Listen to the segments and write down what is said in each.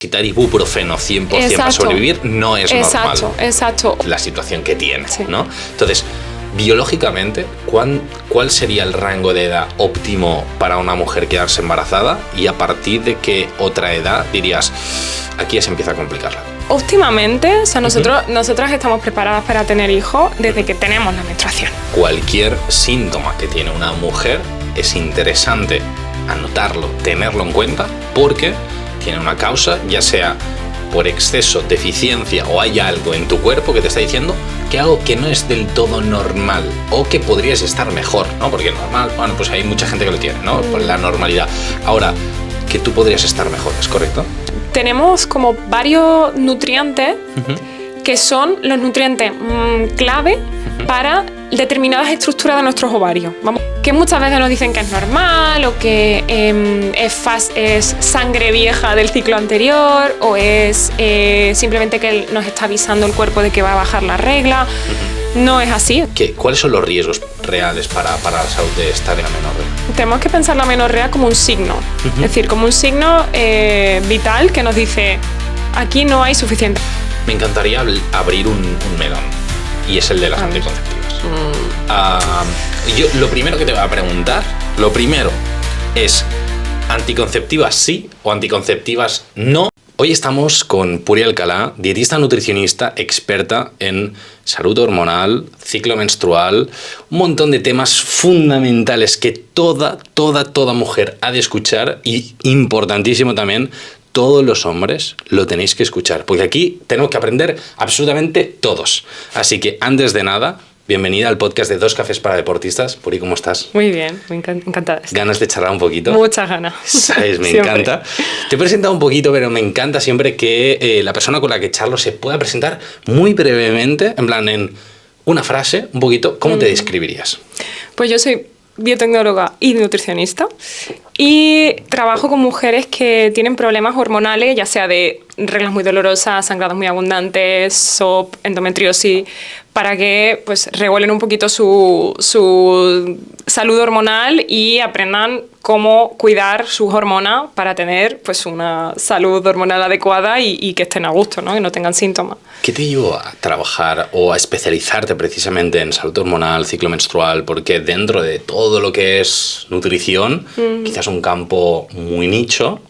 Quitar ibuprofeno 100% para sobrevivir no es normal. Exacto. La situación que tiene, sí. ¿no? Entonces, biológicamente, ¿cuál sería el rango de edad óptimo para una mujer quedarse embarazada? Y a partir de qué otra edad dirías, aquí ya se empieza a complicarla. Óptimamente, o sea, nosotras estamos preparadas para tener hijos desde que tenemos la menstruación. Cualquier síntoma que tiene una mujer es interesante anotarlo, tenerlo en cuenta, porque tiene una causa, ya sea por exceso, deficiencia o hay algo en tu cuerpo que te está diciendo que algo que no es del todo normal o que podrías estar mejor, ¿no? Porque normal, bueno, pues hay mucha gente que lo tiene, ¿no? Por la normalidad. Ahora, que tú podrías estar mejor, ¿es correcto? Tenemos como varios nutrientes que son los nutrientes clave para determinadas estructuras de nuestros ovarios. Que muchas veces nos dicen que es normal o que es sangre vieja del ciclo anterior o es simplemente que nos está avisando el cuerpo de que va a bajar la regla. No es así. ¿Cuáles son los riesgos reales para la salud de estar en amenorrea? Tenemos que pensar la amenorrea como un signo, es decir, como un signo vital que nos dice aquí no hay suficiente. Me encantaría abrir un melón y es el de las anticonceptivas. Yo lo primero que te voy a preguntar, es ¿anticonceptivas sí o anticonceptivas no? Hoy estamos con Puri Alcalá, dietista nutricionista, experta en salud hormonal, ciclo menstrual, un montón de temas fundamentales que toda mujer ha de escuchar y, importantísimo también, todos los hombres lo tenéis que escuchar, porque aquí tenemos que aprender absolutamente todos. Así que, antes de nada, bienvenida al podcast de Dos Cafés para Deportistas. Puri, ¿cómo estás? Muy bien, encantada. ¿Ganas de charlar un poquito? Muchas ganas. ¿Sabes? Me encanta. Te he presentado un poquito, pero me encanta siempre que la persona con la que charlo se pueda presentar muy brevemente, en plan, en una frase, un poquito. ¿Cómo te describirías? Pues yo soy biotecnóloga y nutricionista y trabajo con mujeres que tienen problemas hormonales, ya sea de reglas muy dolorosas, sangrados muy abundantes, SOP, endometriosis, para que pues regulen un poquito su salud hormonal y aprendan cómo cuidar sus hormonas para tener pues una salud hormonal adecuada y que estén a gusto, ¿no? Que no tengan síntomas. ¿Qué te llevó a trabajar o a especializarte precisamente en salud hormonal, ciclo menstrual? Porque dentro de todo lo que es nutrición, quizás un campo muy nicho,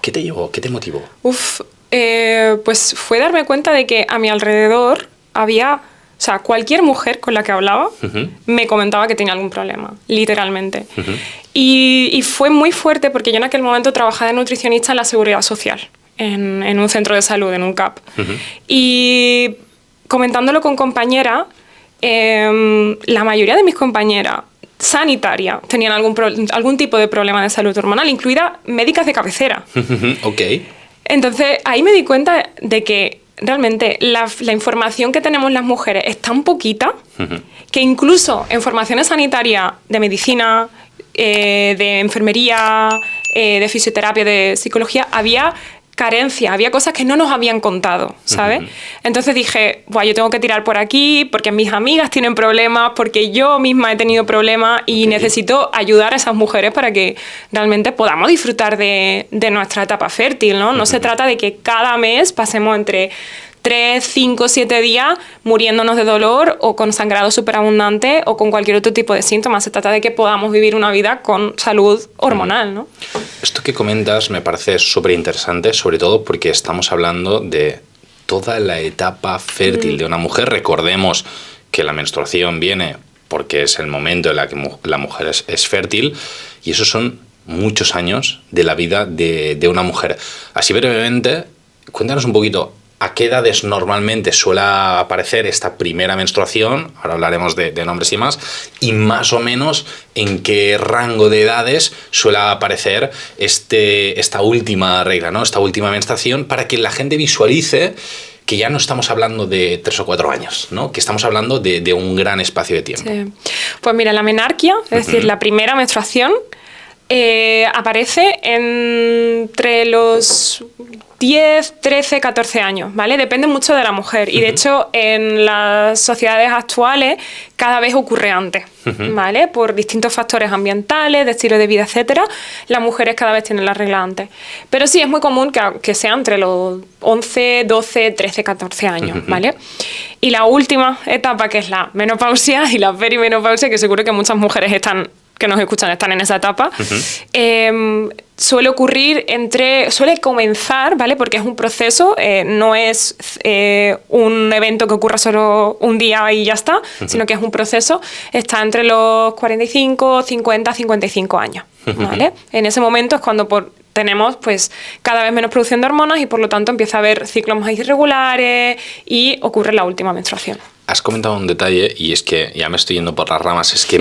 ¿qué te llevó? ¿Qué te motivó? Pues fue darme cuenta de que a mi alrededor había... O sea, cualquier mujer con la que hablaba me comentaba que tenía algún problema, literalmente. Y fue muy fuerte porque yo en aquel momento trabajaba de nutricionista en la Seguridad Social, en un centro de salud, en un CAP. Y comentándolo con compañeras, la mayoría de mis compañeras sanitarias tenían algún tipo de problema de salud hormonal, incluida médicas de cabecera. Ok. Entonces, ahí me di cuenta de que realmente la información que tenemos las mujeres es tan poquita que incluso en formaciones sanitarias de medicina, de enfermería, de fisioterapia, de psicología, había carencia, había cosas que no nos habían contado, ¿sabes? Entonces dije, yo tengo que tirar por aquí porque mis amigas tienen problemas, porque yo misma he tenido problemas y necesito ayudar a esas mujeres para que realmente podamos disfrutar de nuestra etapa fértil, ¿no? No se trata de que cada mes pasemos entre 3, 5, 7 días muriéndonos de dolor o con sangrado superabundante o con cualquier otro tipo de síntomas. Se trata de que podamos vivir una vida con salud hormonal, ¿no? Esto que comentas me parece súper interesante, sobre todo porque estamos hablando de toda la etapa fértil de una mujer. Recordemos que la menstruación viene porque es el momento en el que la mujer es fértil y esos son muchos años de la vida de una mujer. Así brevemente, cuéntanos un poquito. ¿A qué edades normalmente suele aparecer esta primera menstruación? Ahora hablaremos de nombres y más o menos en qué rango de edades suele aparecer esta última regla, ¿no? Esta última menstruación, para que la gente visualice que ya no estamos hablando de 3 o 4 años, ¿no? Que estamos hablando de un gran espacio de tiempo. Sí. Pues mira, la menarquia, es decir, la primera menstruación, Aparece entre los 10, 13, 14 años, ¿vale? Depende mucho de la mujer. Y de hecho, en las sociedades actuales cada vez ocurre antes, ¿vale? Por distintos factores ambientales, de estilo de vida, etcétera, las mujeres cada vez tienen la regla antes. Pero sí, es muy común que sea entre los 11, 12, 13, 14 años, ¿vale? Y la última etapa, que es la menopausia y la perimenopausia, que seguro que muchas mujeres que nos escuchan están en esa etapa, suele comenzar, ¿vale? Porque es un proceso, no es un evento que ocurra solo un día y ya está, sino que es un proceso, está entre los 45, 50, 55 años, ¿vale? En ese momento es cuando tenemos pues cada vez menos producción de hormonas y por lo tanto empieza a haber ciclos más irregulares y ocurre la última menstruación. Has comentado un detalle y es que ya me estoy yendo por las ramas. Es que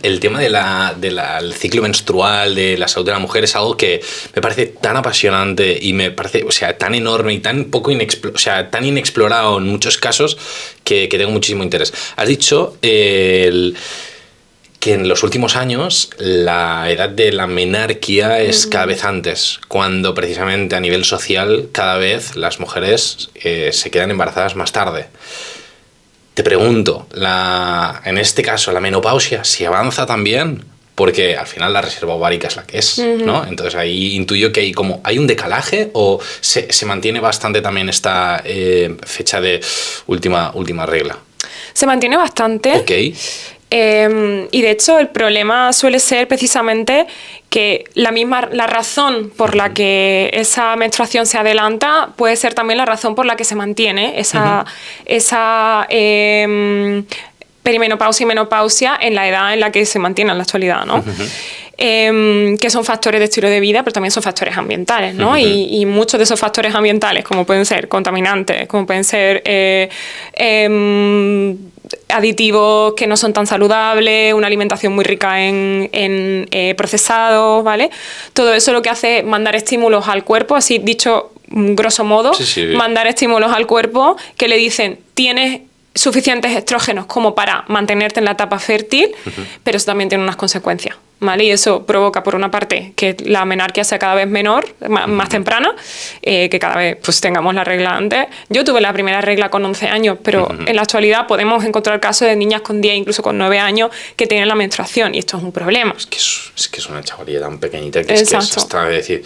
el tema del ciclo menstrual, de la salud de la mujer, es algo que me parece tan apasionante y me parece, o sea, tan enorme y tan tan inexplorado en muchos casos que tengo muchísimo interés. Has dicho que en los últimos años la edad de la menarquia es cada vez antes, cuando precisamente a nivel social cada vez las mujeres se quedan embarazadas más tarde. Te pregunto, en este caso, la menopausia, ¿se avanza también? Porque al final la reserva ovárica es la que es, ¿no? Entonces ahí intuyo que hay un decalaje o se mantiene bastante también esta fecha de última regla. Se mantiene bastante. Ok. Y de hecho el problema suele ser precisamente que la razón por la que esa menstruación se adelanta puede ser también la razón por la que se mantiene esa perimenopausia y menopausia en la edad en la que se mantiene en la actualidad, ¿no? Que son factores de estilo de vida, pero también son factores ambientales, ¿no? Y muchos de esos factores ambientales, como pueden ser contaminantes, como pueden ser aditivos que no son tan saludables, una alimentación muy rica en procesados, ¿vale? Todo eso lo que hace es mandar estímulos al cuerpo, así dicho grosso modo, mandar estímulos al cuerpo que le dicen, tienes suficientes estrógenos como para mantenerte en la etapa fértil, pero eso también tiene unas consecuencias, ¿vale? Y eso provoca, por una parte, que la menarquia sea cada vez menor, más temprana, que cada vez pues tengamos la regla antes. Yo tuve la primera regla con 11 años, pero en la actualidad podemos encontrar casos de niñas con 10, incluso con 9 años, que tienen la menstruación, y esto es un problema. Es que es una chavalilla tan pequeñita que es hasta decir...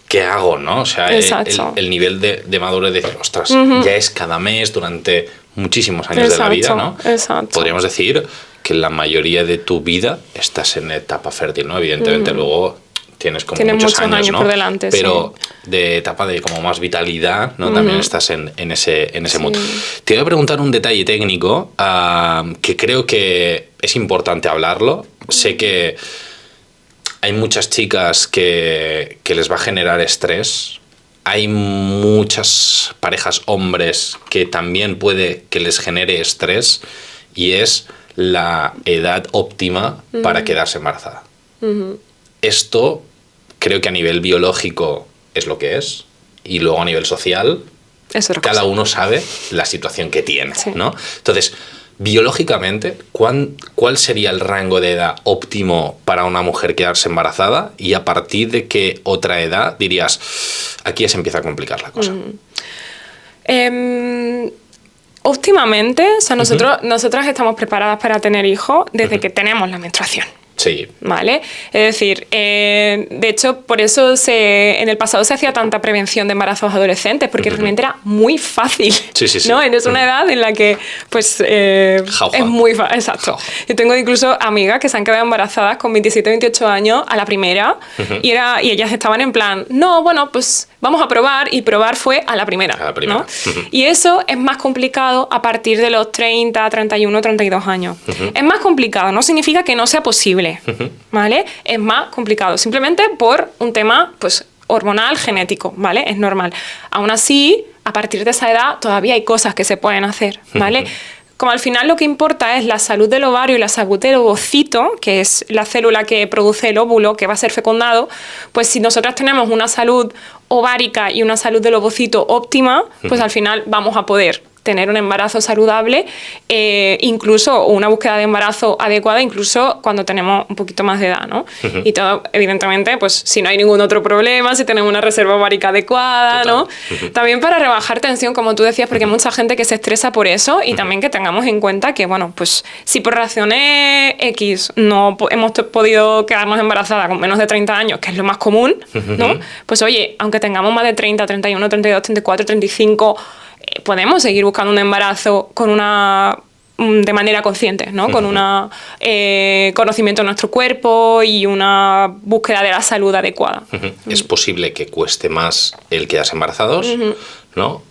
¿Qué hago, no? O sea, el nivel de madurez de decir, ostras, ya es cada mes durante muchísimos años de la vida, ¿no? Exacto. Podríamos decir que la mayoría de tu vida estás en etapa fértil, ¿no? Evidentemente luego tienes muchos años, ¿no? Por delante, pero de etapa de como más vitalidad, ¿no? También estás en ese mood. Te voy a preguntar un detalle técnico que creo que es importante hablarlo. Sé que hay muchas chicas que les va a generar estrés. Hay muchas parejas hombres que también puede que les genere estrés, y es la edad óptima para quedarse embarazada. Esto creo que a nivel biológico es lo que es, y luego a nivel social cada uno sabe la situación que tiene, ¿no? Entonces, biológicamente, ¿cuál sería el rango de edad óptimo para una mujer quedarse embarazada? Y a partir de qué otra edad dirías, aquí ya se empieza a complicar la cosa. Óptimamente, o sea, nosotras estamos preparadas para tener hijos desde que tenemos la menstruación. Sí. ¿Vale? Es decir, de hecho, por eso en el pasado se hacía tanta prevención de embarazos adolescentes, porque realmente era muy fácil. Sí. ¿No? Es una edad en la que, pues, es muy fácil. Exacto. Yo tengo incluso amigas que se han quedado embarazadas con 27, 28 años a la primera, y ellas estaban en plan, no, bueno, pues vamos a probar, y probar fue a la primera. ¿No? Y eso es más complicado a partir de los 30, 31, 32 años. Es más complicado, no significa que no sea posible. ¿Vale? Es más complicado, simplemente por un tema pues hormonal, genético, ¿vale? Es normal. Aún así, a partir de esa edad todavía hay cosas que se pueden hacer, ¿vale? Como al final lo que importa es la salud del ovario y la salud del ovocito, que es la célula que produce el óvulo que va a ser fecundado, pues si nosotras tenemos una salud ovárica y una salud del ovocito óptima, pues al final vamos a poder tener un embarazo saludable, incluso una búsqueda de embarazo adecuada, incluso cuando tenemos un poquito más de edad, ¿no? Y todo, evidentemente, pues si no hay ningún otro problema, si tenemos una reserva ovárica adecuada, ¿no? También para rebajar tensión, como tú decías, porque hay mucha gente que se estresa por eso, y también que tengamos en cuenta que, bueno, pues si por razones X no hemos podido quedarnos embarazadas con menos de 30 años, que es lo más común, ¿no? Pues oye, aunque tengamos más de 30, 31, 32, 34, 35, podemos seguir buscando un embarazo de manera consciente, ¿no? Con un conocimiento de nuestro cuerpo y una búsqueda de la salud adecuada. Es posible que cueste más el quedarse embarazados, ¿no?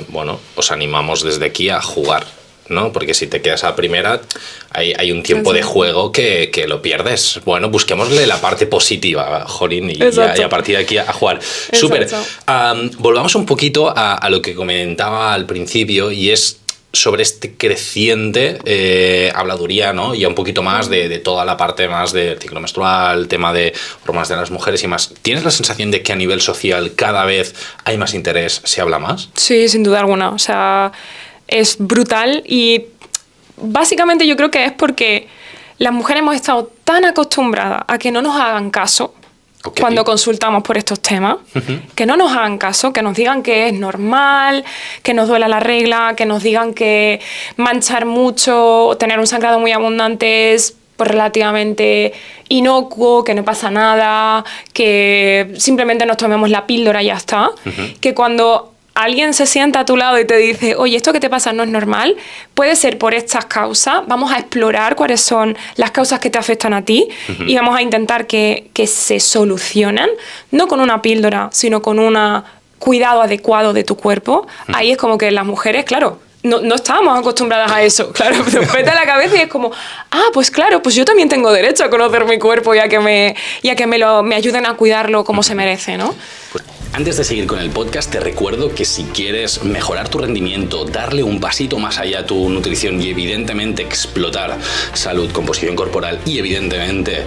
Bueno, os animamos desde aquí a jugar, ¿no? Porque si te quedas a primera, hay un tiempo de juego que lo pierdes. Bueno, busquémosle la parte positiva, Jolín, y a partir de aquí a jugar. Súper. Volvamos un poquito a lo que comentaba al principio, y es sobre este creciente habladuría, ¿no? Ya un poquito más de toda la parte más del ciclo menstrual, tema de hormonas de las mujeres y más. ¿Tienes la sensación de que a nivel social cada vez hay más interés, se habla más? Sí, sin duda alguna. O sea, es brutal, y básicamente yo creo que es porque las mujeres hemos estado tan acostumbradas a que no nos hagan caso cuando consultamos por estos temas, que no nos hagan caso, que nos digan que es normal, que nos duela la regla, que nos digan que manchar mucho o tener un sangrado muy abundante es pues relativamente inocuo, que no pasa nada, que simplemente nos tomemos la píldora y ya está. Que cuando alguien se sienta a tu lado y te dice, oye, esto que te pasa no es normal, puede ser por estas causas, vamos a explorar cuáles son las causas que te afectan a ti y vamos a intentar que se solucionen, no con una píldora, sino con un cuidado adecuado de tu cuerpo. Ahí es como que las mujeres, claro, no estábamos acostumbradas a eso, claro, nos peta la cabeza y es como, pues claro, pues yo también tengo derecho a conocer mi cuerpo y a que me ayuden a cuidarlo como se merece, ¿no? Pues antes de seguir con el podcast, te recuerdo que si quieres mejorar tu rendimiento, darle un pasito más allá a tu nutrición y evidentemente explotar salud, composición corporal y evidentemente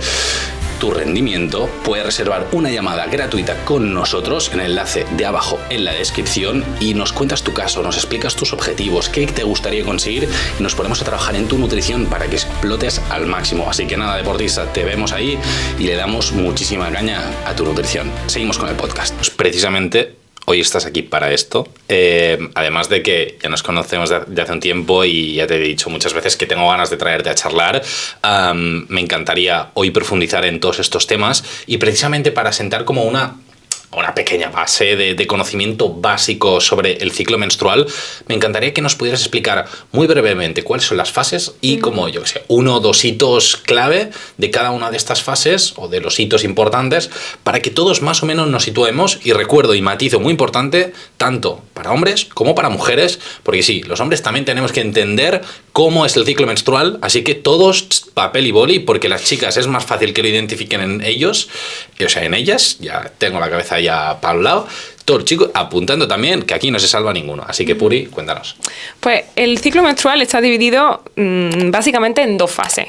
tu rendimiento, puedes reservar una llamada gratuita con nosotros en el enlace de abajo en la descripción y nos cuentas tu caso, nos explicas tus objetivos, qué te gustaría conseguir y nos ponemos a trabajar en tu nutrición para que explotes al máximo. Así que nada, deportista, te vemos ahí y le damos muchísima caña a tu nutrición. Seguimos con el podcast. Pues precisamente hoy estás aquí para esto, además de que ya nos conocemos de hace un tiempo y ya te he dicho muchas veces que tengo ganas de traerte a charlar. Me encantaría hoy profundizar en todos estos temas y precisamente para sentar como una pequeña base de conocimiento básico sobre el ciclo menstrual, me encantaría que nos pudieras explicar muy brevemente cuáles son las fases y como, yo que sé, 1 o 2 hitos clave de cada una de estas fases o de los hitos importantes para que todos más o menos nos situemos. Y recuerdo y matizo muy importante, tanto para hombres como para mujeres, porque sí, los hombres también tenemos que entender cómo es el ciclo menstrual, así que todos papel y boli, porque las chicas es más fácil que lo identifiquen en ellos, o sea, en ellas, ya tengo la cabeza ya para un lado, todos los chicos apuntando también que aquí no se salva ninguno. Así que Puri, cuéntanos. Pues el ciclo menstrual está dividido básicamente en 2 fases.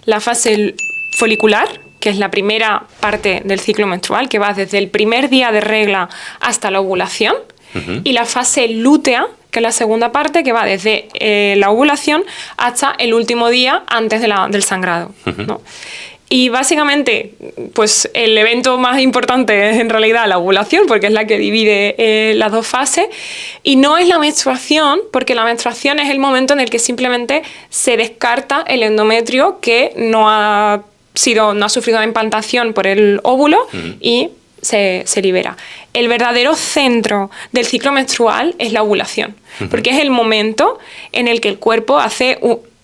La fase folicular, que es la primera parte del ciclo menstrual, que va desde el primer día de regla hasta la ovulación, y la fase lútea, que es la segunda parte, que va desde la ovulación hasta el último día antes del sangrado, ¿no? Y básicamente, pues el evento más importante es en realidad la ovulación, porque es la que divide las 2 fases, y no es la menstruación, porque la menstruación es el momento en el que simplemente se descarta el endometrio que no ha sufrido una implantación por el óvulo y se libera. El verdadero centro del ciclo menstrual es la ovulación, porque es el momento en el que el cuerpo hace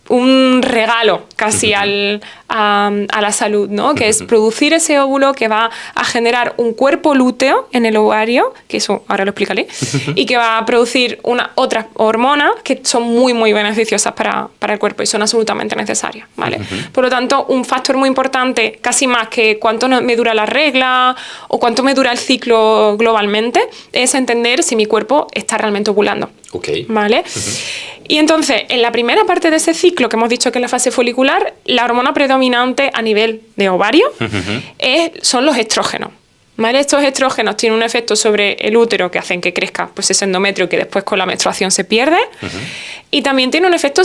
un regalo casi a la salud, ¿no? Que es producir ese óvulo que va a generar un cuerpo lúteo en el ovario, que eso ahora lo explicaré, y que va a producir otras hormonas que son muy, muy beneficiosas para el cuerpo y son absolutamente necesarias, ¿vale? Por lo tanto, un factor muy importante, casi más que cuánto me dura la regla o cuánto me dura el ciclo globalmente, es entender si mi cuerpo está realmente ovulando. ¿Vale? Y entonces, en la primera parte de ese ciclo, que hemos dicho que es la fase folicular, la hormona predominante a nivel de ovario son los estrógenos, ¿Vale? Estos estrógenos tienen un efecto sobre el útero que hacen que crezca pues, ese endometrio que después con la menstruación se pierde. Y también tiene un efecto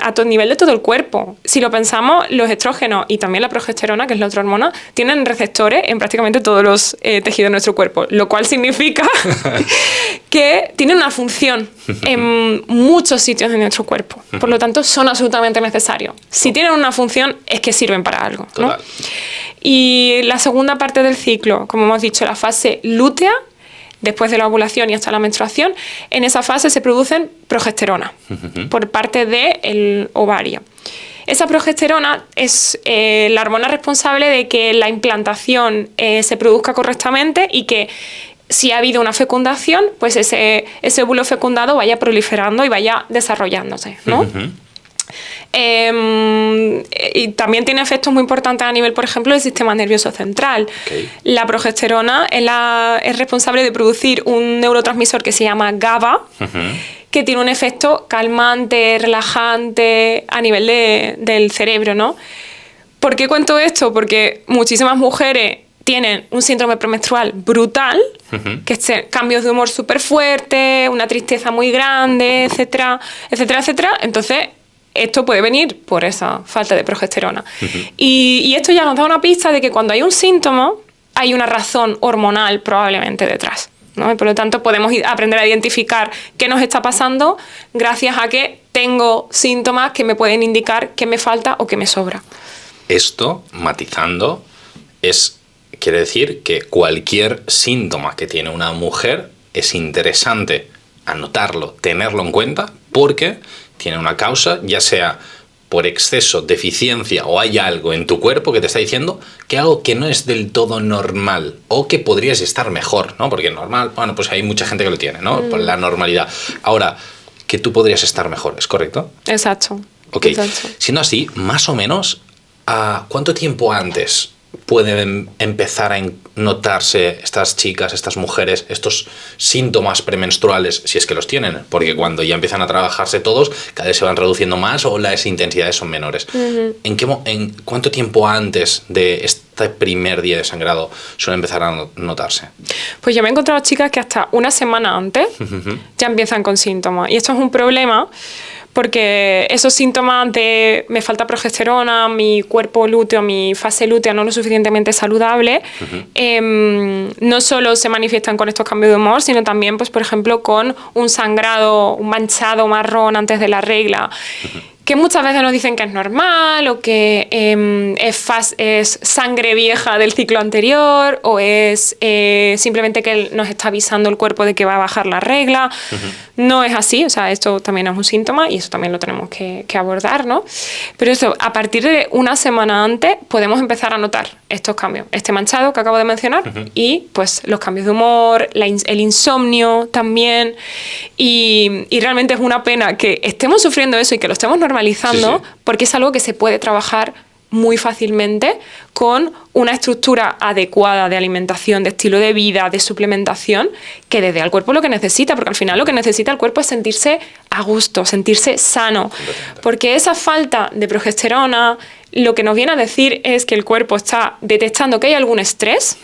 a todo nivel de todo el cuerpo. Si lo pensamos, los estrógenos y también la progesterona, que es la otra hormona, tienen receptores en prácticamente todos los tejidos de nuestro cuerpo, lo cual significa que tienen una función en muchos sitios de nuestro cuerpo. Por lo tanto, son absolutamente necesarios. Si tienen una función, es que sirven para algo, ¿no? Total. Y la segunda parte del ciclo, como hemos dicho, la fase lútea, después de la ovulación y hasta la menstruación, en esa fase se producen progesterona por parte del ovario. Esa progesterona es la hormona responsable de que la implantación se produzca correctamente y que si ha habido una fecundación, pues ese óvulo fecundado vaya proliferando y vaya desarrollándose, ¿no? Y también tiene efectos muy importantes a nivel, por ejemplo, del sistema nervioso central. Okay. La progesterona es responsable de producir un neurotransmisor que se llama GABA, que tiene un efecto calmante, relajante a nivel del cerebro, ¿no? ¿Por qué cuento esto? Porque muchísimas mujeres tienen un síndrome premenstrual brutal, que es cambios de humor súper fuertes, una tristeza muy grande, etcétera, etcétera, etcétera. Entonces, esto puede venir por esa falta de progesterona. Y esto ya nos da una pista de que cuando hay un síntoma, hay una razón hormonal probablemente detrás, ¿no? Y por lo tanto, podemos aprender a identificar qué nos está pasando gracias a que tengo síntomas que me pueden indicar qué me falta o qué me sobra. Esto, matizando, quiere decir que cualquier síntoma que tiene una mujer es interesante anotarlo, tenerlo en cuenta, porque tiene una causa, ya sea por exceso, deficiencia o hay algo en tu cuerpo que te está diciendo que algo que no es del todo normal o que podrías estar mejor, ¿no? Porque normal, bueno, pues hay mucha gente que lo tiene, ¿no? Por la normalidad. Ahora, que tú podrías estar mejor, ¿es correcto? Exacto. Ok, exacto. Siendo así, más o menos, ¿cuánto tiempo antes pueden empezar a notarse estas chicas, estas mujeres, estos síntomas premenstruales, si es que los tienen? Porque cuando ya empiezan a trabajarse todos, cada vez se van reduciendo más o las intensidades son menores. ¿En cuánto tiempo antes de este primer día de sangrado suele empezar a notarse? Pues yo me he encontrado chicas que hasta una semana antes ya empiezan con síntomas. Y esto es un problema porque esos síntomas de me falta progesterona, mi cuerpo lúteo, mi fase lútea no es lo suficientemente saludable, no solo se manifiestan con estos cambios de humor, sino también, pues, por ejemplo, con un sangrado, un manchado marrón antes de la regla, que muchas veces nos dicen que es normal o que es sangre vieja del ciclo anterior o es simplemente que nos está avisando el cuerpo de que va a bajar la regla. No es así, o sea, esto también es un síntoma y eso también lo tenemos que abordar, ¿no? Pero eso, a partir de una semana antes podemos empezar a notar estos cambios. Este manchado que acabo de mencionar y pues los cambios de humor, el insomnio también. Y realmente es una pena que estemos sufriendo eso y que lo estemos normalizando, porque es algo que se puede trabajar muy fácilmente con una estructura adecuada de alimentación, de estilo de vida, de suplementación, que le dé al cuerpo lo que necesita, porque al final lo que necesita el cuerpo es sentirse a gusto, sentirse sano, porque esa falta de progesterona lo que nos viene a decir es que el cuerpo está detectando que hay algún estrés,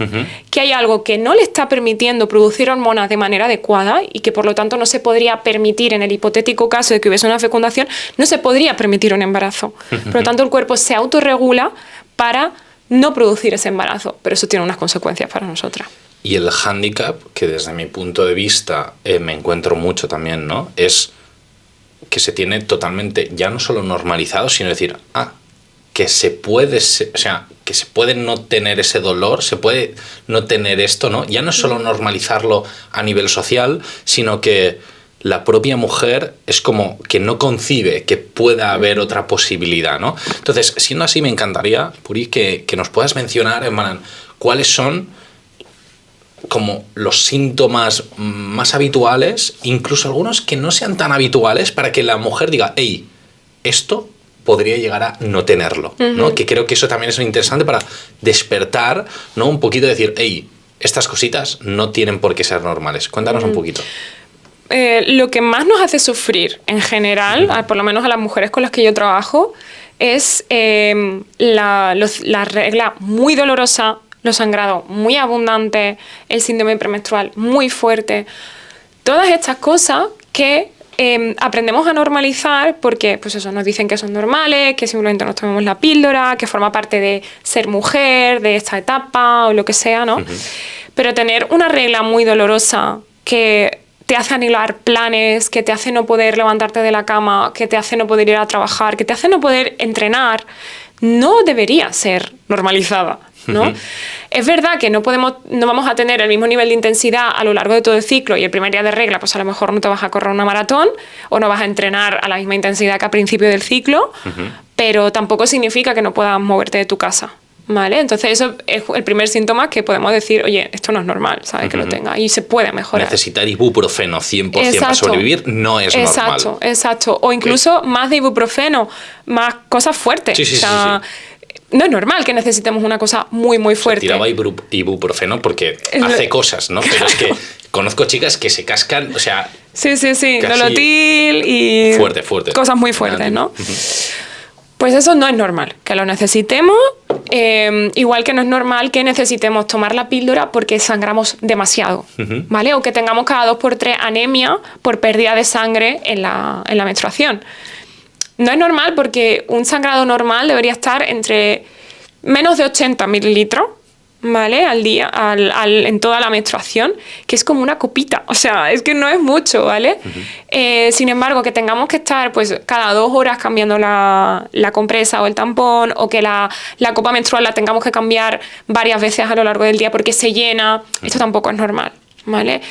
que hay algo que no le está permitiendo producir hormonas de manera adecuada y que por lo tanto no se podría permitir, en el hipotético caso de que hubiese una fecundación, no se podría permitir un embarazo. Por lo tanto, el cuerpo se autorregula para no producir ese embarazo, pero eso tiene unas consecuencias para nosotras. Y el hándicap, que desde mi punto de vista me encuentro mucho también, ¿no? Es que se tiene totalmente, ya no solo normalizado, sino decir, que se puede, o sea, que se puede no tener ese dolor, se puede no tener esto, ¿no? Ya no es solo normalizarlo a nivel social, sino que la propia mujer es como que no concibe que pueda haber otra posibilidad, ¿no? Entonces, siendo así, me encantaría, Puri, que nos puedas mencionar, hermana, cuáles son como los síntomas más habituales, incluso algunos que no sean tan habituales, para que la mujer diga, hey, esto podría llegar a no tenerlo, ¿no? Que creo que eso también es interesante para despertar, ¿no? Un poquito, decir, hey, estas cositas no tienen por qué ser normales. Cuéntanos un poquito. Lo que más nos hace sufrir en general, por lo menos a las mujeres con las que yo trabajo, es la regla muy dolorosa, los sangrados muy abundantes, el síndrome premenstrual muy fuerte. Todas estas cosas que aprendemos a normalizar porque, pues eso, nos dicen que son normales, que simplemente nos tomemos la píldora, que forma parte de ser mujer, de esta etapa o lo que sea, ¿no? Pero tener una regla muy dolorosa que te hace anular planes, que te hace no poder levantarte de la cama, que te hace no poder ir a trabajar, que te hace no poder entrenar, no debería ser normalizada, ¿no? Es verdad que no vamos a tener el mismo nivel de intensidad a lo largo de todo el ciclo y el primer día de regla, pues a lo mejor no te vas a correr una maratón o no vas a entrenar a la misma intensidad que al principio del ciclo, pero tampoco significa que no puedas moverte de tu casa. ¿Vale? Entonces eso es el primer síntoma que podemos decir, oye, esto no es normal, ¿sabes? Que lo tenga y se puede mejorar. Necesitar ibuprofeno 100% para sobrevivir no es normal. Exacto. O incluso más de ibuprofeno, más cosas fuertes. Sí. No es normal que necesitemos una cosa muy, muy fuerte. Tiraba ibuprofeno porque hace cosas, ¿no? Pero es que conozco chicas que se cascan, o sea... Sí. Nolotil y... Fuerte. Cosas muy fuertes, ¿no? Pues eso no es normal, que lo necesitemos, igual que no es normal que necesitemos tomar la píldora porque sangramos demasiado, ¿vale? O que tengamos cada 2 por 3 anemia por pérdida de sangre en la menstruación. No es normal porque un sangrado normal debería estar entre menos de 80 mililitros, ¿vale? Al día, en toda la menstruación, que es como una copita, o sea, es que no es mucho, ¿vale? Sin embargo, que tengamos que estar pues cada 2 horas cambiando la compresa o el tampón, o que la copa menstrual la tengamos que cambiar varias veces a lo largo del día porque se llena, esto tampoco es normal, ¿vale?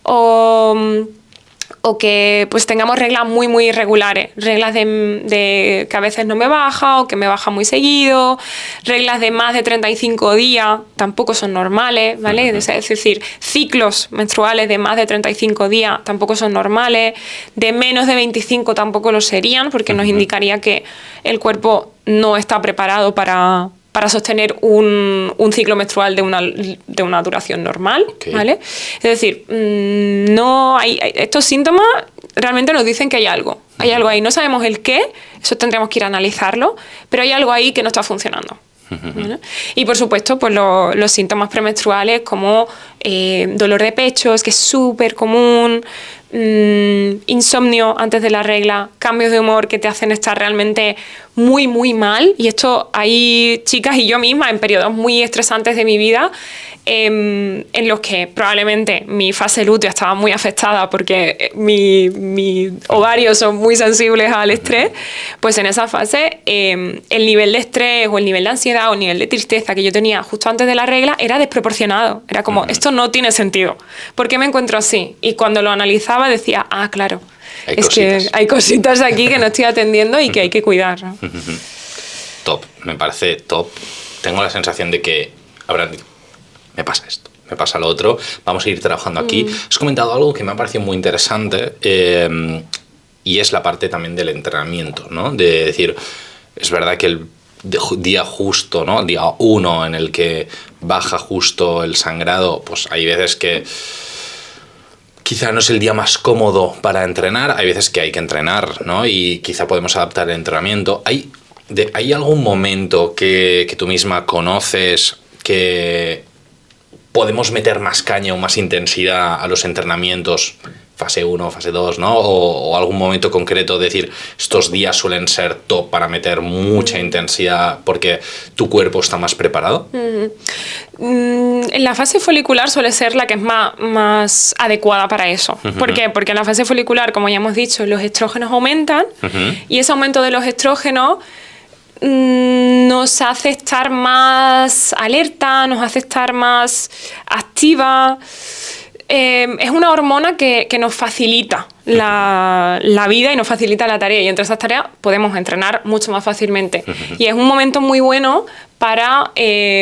O que pues tengamos reglas muy, muy irregulares, reglas de que a veces no me baja o que me baja muy seguido, reglas de más de 35 días tampoco son normales, ¿vale? Es decir, ciclos menstruales de más de 35 días tampoco son normales, de menos de 25 tampoco lo serían porque nos indicaría que el cuerpo no está preparado para sostener un ciclo menstrual de una duración normal, ¿vale? Es decir, no hay estos síntomas realmente nos dicen que hay algo ahí, no sabemos el qué, eso tendríamos que ir a analizarlo, pero hay algo ahí que no está funcionando. ¿Vale? Y por supuesto, pues los síntomas premenstruales como dolor de pechos, que es súper común, insomnio antes de la regla, cambios de humor que te hacen estar realmente muy, muy mal. Y esto hay chicas y yo misma en periodos muy estresantes de mi vida en los que probablemente mi fase lútea estaba muy afectada porque mis ovarios son muy sensibles al estrés, pues en esa fase el nivel de estrés o el nivel de ansiedad o el nivel de tristeza que yo tenía justo antes de la regla era desproporcionado. Era como, esto no tiene sentido. ¿Por qué me encuentro así? Y cuando lo analizaba decía, claro, que hay cositas aquí que no estoy atendiendo y que hay que cuidar, ¿no? Top, me parece top. Tengo la sensación de que me pasa esto, me pasa lo otro, vamos a ir trabajando aquí. Has comentado algo que me ha parecido muy interesante y es la parte también del entrenamiento, ¿no? De decir, es verdad que el día justo, ¿no? Día 1 en el que baja justo el sangrado, pues hay veces que quizá no es el día más cómodo para entrenar, hay veces que hay que entrenar, ¿no? Y quizá podemos adaptar el entrenamiento. ¿Hay algún momento que tú misma conoces que podemos meter más caña o más intensidad a los entrenamientos, fase 1, fase 2, ¿no? O algún momento concreto, decir, estos días suelen ser top para meter mucha intensidad porque tu cuerpo está más preparado? La fase folicular suele ser la que es más adecuada para eso. ¿Por qué? Porque en la fase folicular, como ya hemos dicho, los estrógenos aumentan y ese aumento de los estrógenos nos hace estar más alerta, nos hace estar más activa. Es una hormona que nos facilita la vida y nos facilita la tarea, y entre esas tareas podemos entrenar mucho más fácilmente. Y es un momento muy bueno para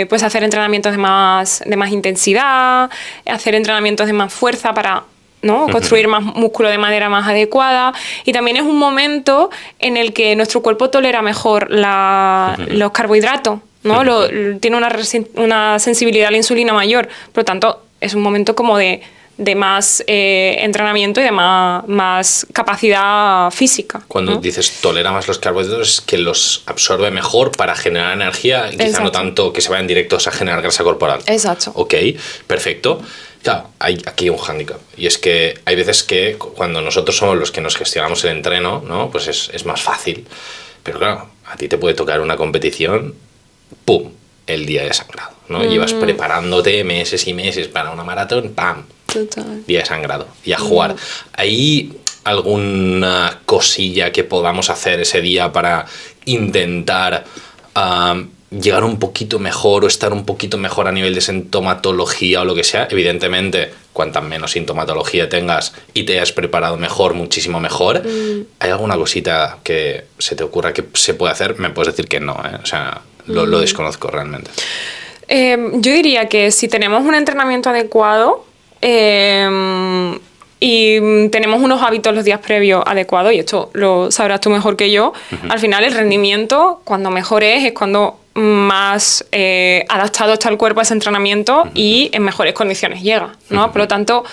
pues hacer entrenamientos de más intensidad, hacer entrenamientos de más fuerza para, ¿no?, construir más músculo de manera más adecuada. Y también es un momento en el que nuestro cuerpo tolera mejor los carbohidratos, ¿no? Tiene una sensibilidad a la insulina mayor. Por lo tanto, es un momento como de de más entrenamiento y de más capacidad física. Cuando ¿no? dices tolera más los carbohidratos, es que los absorbe mejor para generar energía y quizá Exacto. no tanto que se vayan directos a generar grasa corporal. Exacto. Ok, perfecto. Claro, hay aquí un hándicap. Y es que hay veces que cuando nosotros somos los que nos gestionamos el entreno, ¿no? Pues es más fácil. Pero claro, a ti te puede tocar una competición, ¡pum!, el día de sangrado, ¿no? Llevas preparándote meses y meses para una maratón, ¡pam!, Total. día de sangrado. Y a jugar. ¿Hay alguna cosilla que podamos hacer ese día para intentar llegar un poquito mejor o estar un poquito mejor a nivel de sintomatología o lo que sea? Evidentemente, cuanta menos sintomatología tengas y te hayas preparado mejor, muchísimo mejor. ¿Hay alguna cosita que se te ocurra que se puede hacer? Me puedes decir que no, ¿eh? O sea, lo desconozco realmente. Yo diría que si tenemos un entrenamiento adecuado y tenemos unos hábitos los días previos adecuados, y esto lo sabrás tú mejor que yo, al final el rendimiento, cuando mejor es cuando más adaptado está el cuerpo a ese entrenamiento y en mejores condiciones llega, ¿no? Por lo tanto,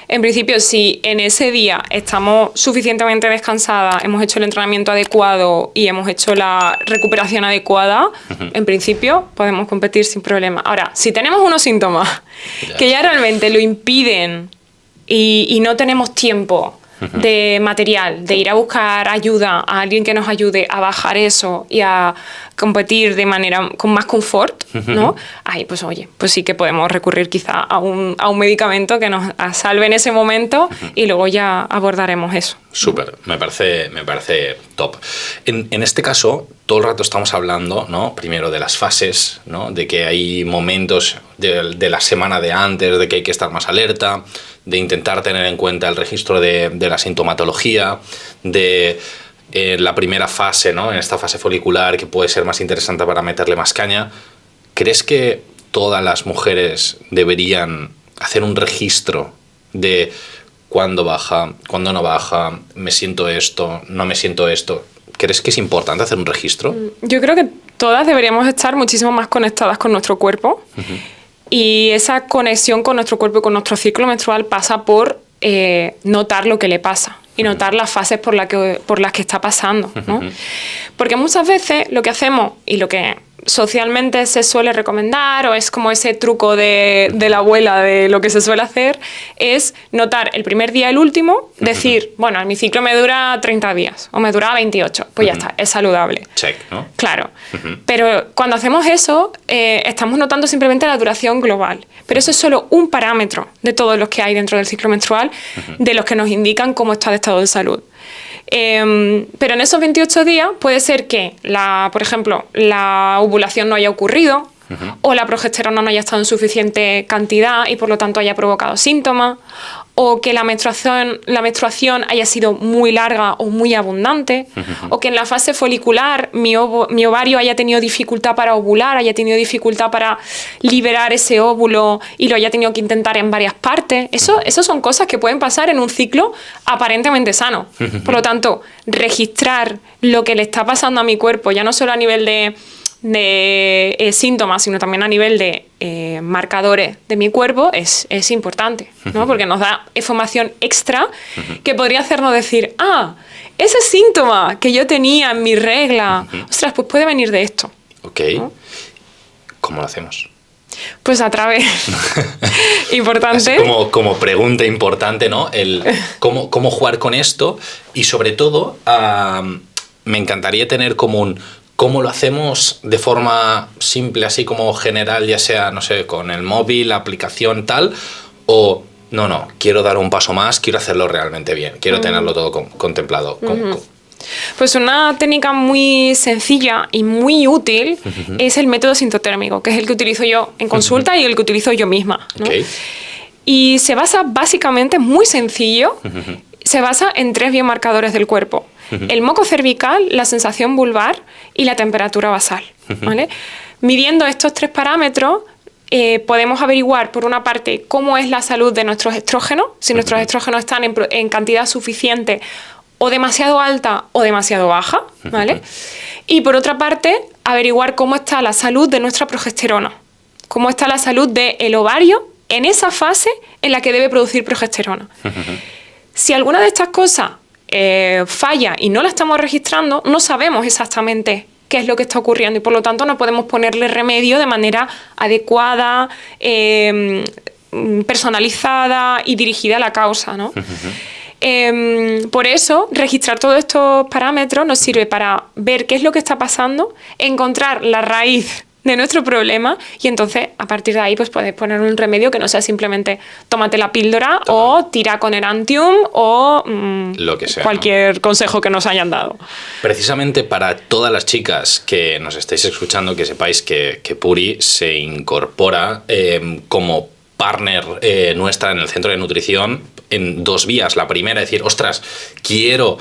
en principio, si en ese día estamos suficientemente descansadas, hemos hecho el entrenamiento adecuado y hemos hecho la recuperación adecuada, en principio podemos competir sin problema. Ahora, si tenemos unos síntomas que ya realmente lo impiden y no tenemos tiempo de material, de ir a buscar ayuda a alguien que nos ayude a bajar eso y a competir de manera con más confort, ¿no? Ahí, pues oye, pues sí que podemos recurrir quizá a un medicamento que nos salve en ese momento y luego ya abordaremos eso. Súper, me parece top. En este caso, todo el rato estamos hablando, ¿no? Primero de las fases, ¿no? De que hay momentos de la semana de antes, de que hay que estar más alerta, de intentar tener en cuenta el registro de la sintomatología, de la primera fase, ¿no? En esta fase folicular que puede ser más interesante para meterle más caña. ¿Crees que todas las mujeres deberían hacer un registro de cuándo baja, cuándo no baja, me siento esto, no me siento esto? ¿Crees que es importante hacer un registro? Yo creo que todas deberíamos estar muchísimo más conectadas con nuestro cuerpo. Y esa conexión con nuestro cuerpo y con nuestro ciclo menstrual pasa por notar lo que le pasa y notar las fases por las que está pasando, ¿no? Porque muchas veces lo que hacemos y lo que socialmente se suele recomendar, o es como ese truco de la abuela de lo que se suele hacer, es notar el primer día y el último, decir, bueno, mi ciclo me dura 30 días o me dura 28, pues ya está, es saludable. Check, ¿no? Claro, pero cuando hacemos eso, estamos notando simplemente la duración global, pero eso es solo un parámetro de todos los que hay dentro del ciclo menstrual, de los que nos indican cómo está de estado de salud. Pero en esos 28 días puede ser que, por ejemplo, la ovulación no haya ocurrido o la progesterona no haya estado en suficiente cantidad y por lo tanto haya provocado síntomas, o que la menstruación haya sido muy larga o muy abundante, o que en la fase folicular mi ovario haya tenido dificultad para ovular, haya tenido dificultad para liberar ese óvulo y lo haya tenido que intentar en varias partes. Eso son cosas que pueden pasar en un ciclo aparentemente sano. Por lo tanto, registrar lo que le está pasando a mi cuerpo, ya no solo a nivel de síntomas, sino también a nivel de marcadores de mi cuerpo, es importante, ¿no? Porque nos da información extra que podría hacernos decir, ese síntoma que yo tenía en mi regla, ostras, pues puede venir de esto. Ok. ¿No? ¿Cómo lo hacemos? Pues a través. Importante. Así como pregunta importante, ¿no? ¿Cómo jugar con esto? Y sobre todo, me encantaría tener como ¿cómo lo hacemos de forma simple, así como general, ya sea, no sé, con el móvil, la aplicación, tal? O, no, quiero dar un paso más, quiero hacerlo realmente bien, quiero tenerlo todo contemplado. Pues una técnica muy sencilla y muy útil es el método sintotérmico, que es el que utilizo yo en consulta y el que utilizo yo misma, ¿no? Okay. Y se basa básicamente, muy sencillo, se basa en 3 biomarcadores del cuerpo. El moco cervical, la sensación vulvar y la temperatura basal, ¿vale? Midiendo estos 3 parámetros, podemos averiguar, por una parte, cómo es la salud de nuestros estrógenos, si nuestros estrógenos están en cantidad suficiente o demasiado alta o demasiado baja, ¿vale? Y por otra parte, averiguar cómo está la salud de nuestra progesterona, cómo está la salud del ovario en esa fase en la que debe producir progesterona. Si alguna de estas cosas falla y no la estamos registrando, no sabemos exactamente qué es lo que está ocurriendo y por lo tanto no podemos ponerle remedio de manera adecuada, personalizada y dirigida a la causa, ¿no? Por eso, registrar todos estos parámetros nos sirve para ver qué es lo que está pasando, encontrar la raíz de nuestro problema y entonces a partir de ahí pues puedes poner un remedio que no sea simplemente tómate la píldora o tira con Enantium o lo que sea, cualquier consejo que nos hayan dado. Precisamente para todas las chicas que nos estáis escuchando, que sepáis que Puri se incorpora como partner nuestra en el centro de nutrición en 2 vías. La primera, decir, ostras, quiero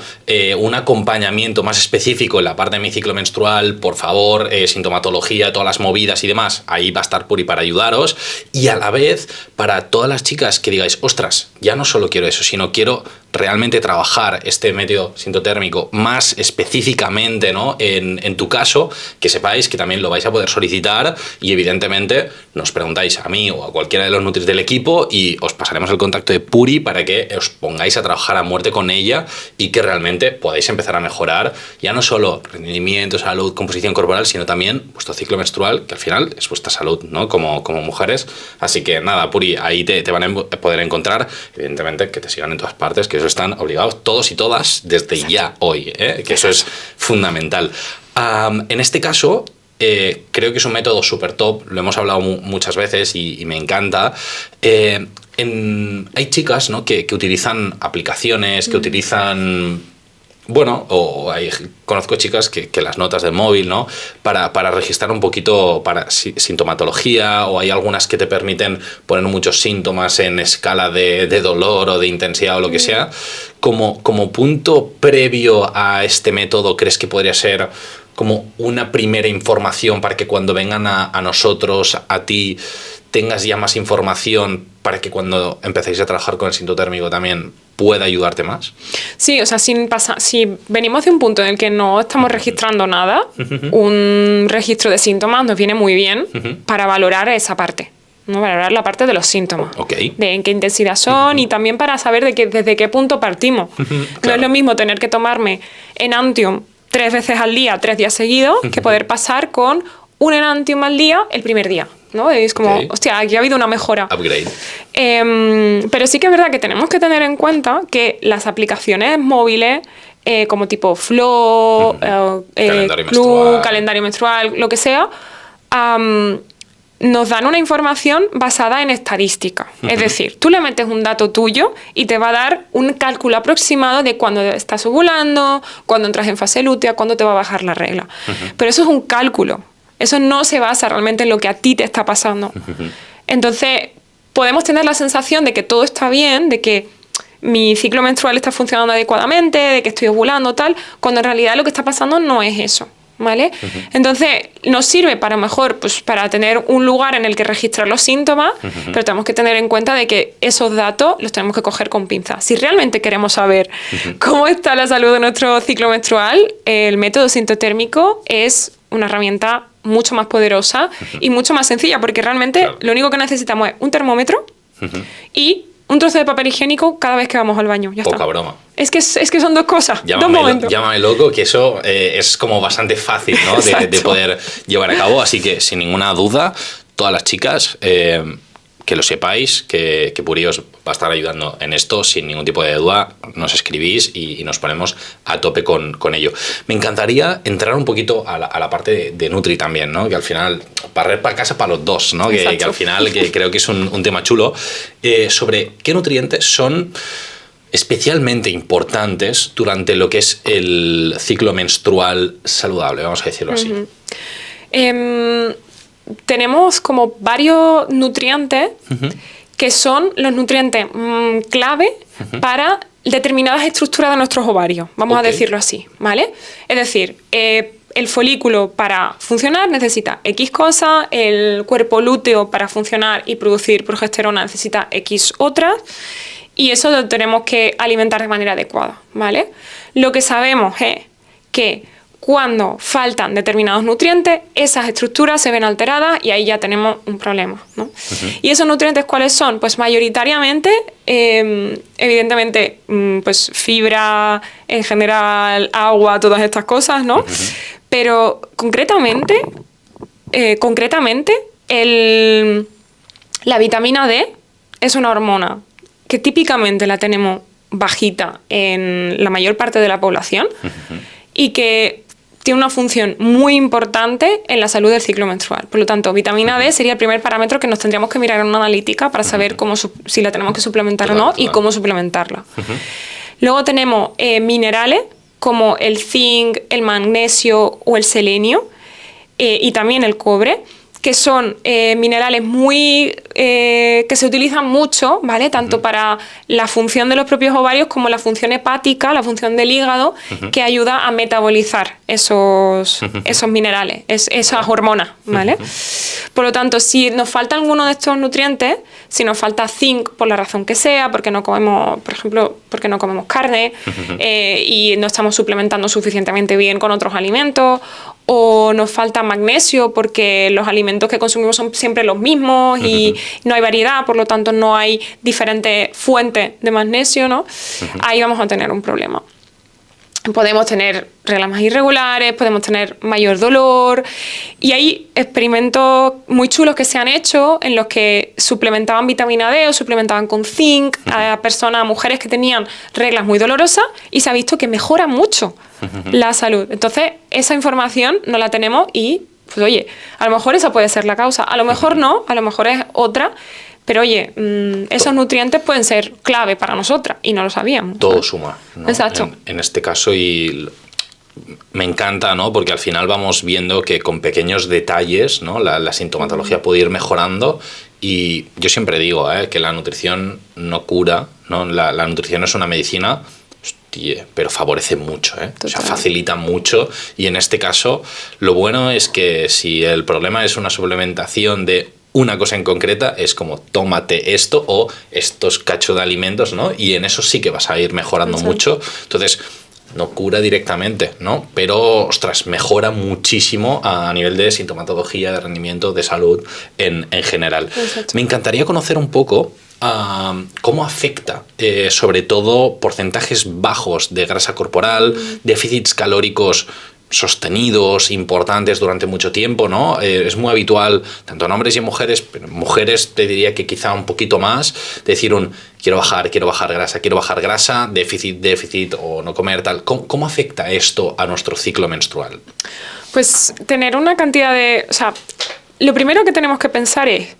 un acompañamiento más específico en la parte de mi ciclo menstrual, por favor, sintomatología, todas las movidas y demás, ahí va a estar Puri para ayudaros. Y a la vez, para todas las chicas que digáis, ostras, ya no solo quiero eso, sino quiero realmente trabajar este método sintotérmico más específicamente, ¿no? En tu caso, que sepáis que también lo vais a poder solicitar y evidentemente nos preguntáis a mí o a cualquiera de los nutris del equipo y os pasaremos el contacto de Puri para que os pongáis a trabajar a muerte con ella y que realmente podáis empezar a mejorar ya no solo rendimiento, salud, composición corporal, sino también vuestro ciclo menstrual, que al final es vuestra salud, ¿no? Como mujeres. Así que nada, Puri, ahí te van a poder encontrar, evidentemente que te sigan en todas partes, que eso están obligados todos y todas desde ya hoy, que eso es fundamental. En este caso, creo que es un método súper top, lo hemos hablado muchas veces y me encanta. Hay chicas, ¿no? que utilizan aplicaciones, que utilizan... Bueno, conozco chicas que las notas del móvil, ¿no? Para registrar un poquito para sintomatología, o hay algunas que te permiten poner muchos síntomas en escala de dolor o de intensidad o lo que sea. Como punto previo a este método, ¿crees que podría ser como una primera información para que cuando vengan a nosotros, a ti, tengas ya más información para que cuando empecéis a trabajar con el sintotérmico también pueda ayudarte más? Sí, o sea, si venimos de un punto en el que no estamos registrando nada, un registro de síntomas nos viene muy bien para valorar esa parte, ¿no? Valorar la parte de los síntomas, de en qué intensidad son y también para saber desde qué punto partimos. Claro. No es lo mismo tener que tomarme Enantium 3 veces al día, 3 días seguidos, que poder pasar con un Enantium al día el primer día, ¿no? Es como, hostia, aquí ha habido una mejora. Upgrade. Pero sí que es verdad que tenemos que tener en cuenta que las aplicaciones móviles, como tipo Flow, calendario menstrual, lo que sea, nos dan una información basada en estadística. Es decir, tú le metes un dato tuyo y te va a dar un cálculo aproximado de cuándo estás ovulando, cuándo entras en fase lútea, cuándo te va a bajar la regla. Pero eso es un cálculo. Eso no se basa realmente en lo que a ti te está pasando. Entonces, podemos tener la sensación de que todo está bien, de que mi ciclo menstrual está funcionando adecuadamente, de que estoy ovulando, tal, cuando en realidad lo que está pasando no es eso, ¿vale? Entonces, nos sirve para mejor, pues para tener un lugar en el que registrar los síntomas, pero tenemos que tener en cuenta de que esos datos los tenemos que coger con pinzas. Si realmente queremos saber cómo está la salud de nuestro ciclo menstrual, el método sintotérmico es una herramienta mucho más poderosa y mucho más sencilla, porque realmente lo único que necesitamos es un termómetro y un trozo de papel higiénico cada vez que vamos al baño. Ya Poca está. broma. Es que son 2 cosas, 2 momentos. Llámame loco, que eso es como bastante fácil, ¿no? de poder llevar a cabo. Así que, sin ninguna duda, todas las chicas, que lo sepáis, que Puri os va a estar ayudando en esto, sin ningún tipo de duda, nos escribís y nos ponemos a tope con ello. Me encantaría entrar un poquito a la parte de Nutri también, ¿no? Que al final, barrer para casa para los dos, ¿no? Que al final que creo que es un tema chulo, sobre qué nutrientes son especialmente importantes durante lo que es el ciclo menstrual saludable, vamos a decirlo así. Tenemos como varios nutrientes que son los nutrientes clave para determinadas estructuras de nuestros ovarios, vamos a decirlo así, ¿vale? Es decir, el folículo para funcionar necesita X cosas, el cuerpo lúteo para funcionar y producir progesterona necesita X otras, y eso lo tenemos que alimentar de manera adecuada, ¿vale? Lo que sabemos es que cuando faltan determinados nutrientes, esas estructuras se ven alteradas y ahí ya tenemos un problema, ¿no? ¿Y esos nutrientes cuáles son? Pues mayoritariamente, evidentemente, pues fibra, en general, agua, todas estas cosas, ¿no? Pero concretamente, la vitamina D es una hormona que típicamente la tenemos bajita en la mayor parte de la población y que tiene una función muy importante en la salud del ciclo menstrual. Por lo tanto, vitamina D sería el primer parámetro que nos tendríamos que mirar en una analítica para saber si la tenemos que suplementar o no y cómo suplementarla. Luego tenemos minerales como el zinc, el magnesio o el selenio y también el cobre, que son minerales que se utilizan mucho, ¿vale? Tanto para la función de los propios ovarios como la función hepática, la función del hígado, que ayuda a metabolizar esos minerales, esas hormonas, ¿vale? Por lo tanto, si nos falta alguno de estos nutrientes, si nos falta zinc por la razón que sea, porque no comemos, por ejemplo, porque no comemos carne y no estamos suplementando suficientemente bien con otros alimentos, o nos falta magnesio porque los alimentos que consumimos son siempre los mismos y no hay variedad, por lo tanto no hay diferentes fuentes de magnesio, ¿no? Ahí vamos a tener un problema. Podemos tener reglas más irregulares, podemos tener mayor dolor y hay experimentos muy chulos que se han hecho en los que suplementaban vitamina D o suplementaban con zinc a mujeres que tenían reglas muy dolorosas y se ha visto que mejora mucho la salud. Entonces, esa información no la tenemos y, pues oye, a lo mejor esa puede ser la causa, a lo mejor no, a lo mejor es otra. Pero oye, esos nutrientes pueden ser clave para nosotras y no lo sabíamos. Todo suma, ¿no? Exacto. En este caso, y me encanta, ¿no? Porque al final vamos viendo que con pequeños detalles, ¿no? La sintomatología puede ir mejorando. Y yo siempre digo, que la nutrición no cura, ¿no? La nutrición es una medicina, hostia, pero favorece mucho, o sea, facilita mucho. Y en este caso, lo bueno es que si el problema es una suplementación de una cosa en concreta, es como tómate esto o estos cachos de alimentos, ¿no? Y en eso sí que vas a ir mejorando mucho. Entonces, no cura directamente, ¿no? Pero, ostras, mejora muchísimo a nivel de sintomatología, de rendimiento, de salud en general. Me encantaría conocer un poco cómo afecta, sobre todo, porcentajes bajos de grasa corporal, déficits calóricos sostenidos, importantes durante mucho tiempo, ¿no? Es muy habitual, tanto en hombres y en mujeres, pero en mujeres te diría que quizá un poquito más, decir quiero bajar grasa, déficit o no comer tal. ¿Cómo afecta esto a nuestro ciclo menstrual? Pues tener una cantidad de... O sea, lo primero que tenemos que pensar es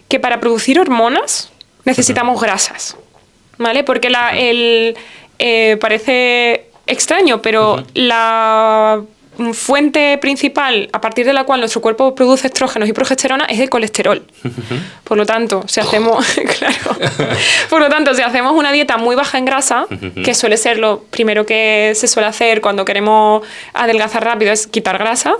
que para producir hormonas necesitamos grasas, ¿vale? Porque parece extraño, pero la fuente principal a partir de la cual nuestro cuerpo produce estrógenos y progesterona es el colesterol. Por lo tanto, si hacemos una dieta muy baja en grasa, que suele ser lo primero que se suele hacer cuando queremos adelgazar rápido, es quitar grasa,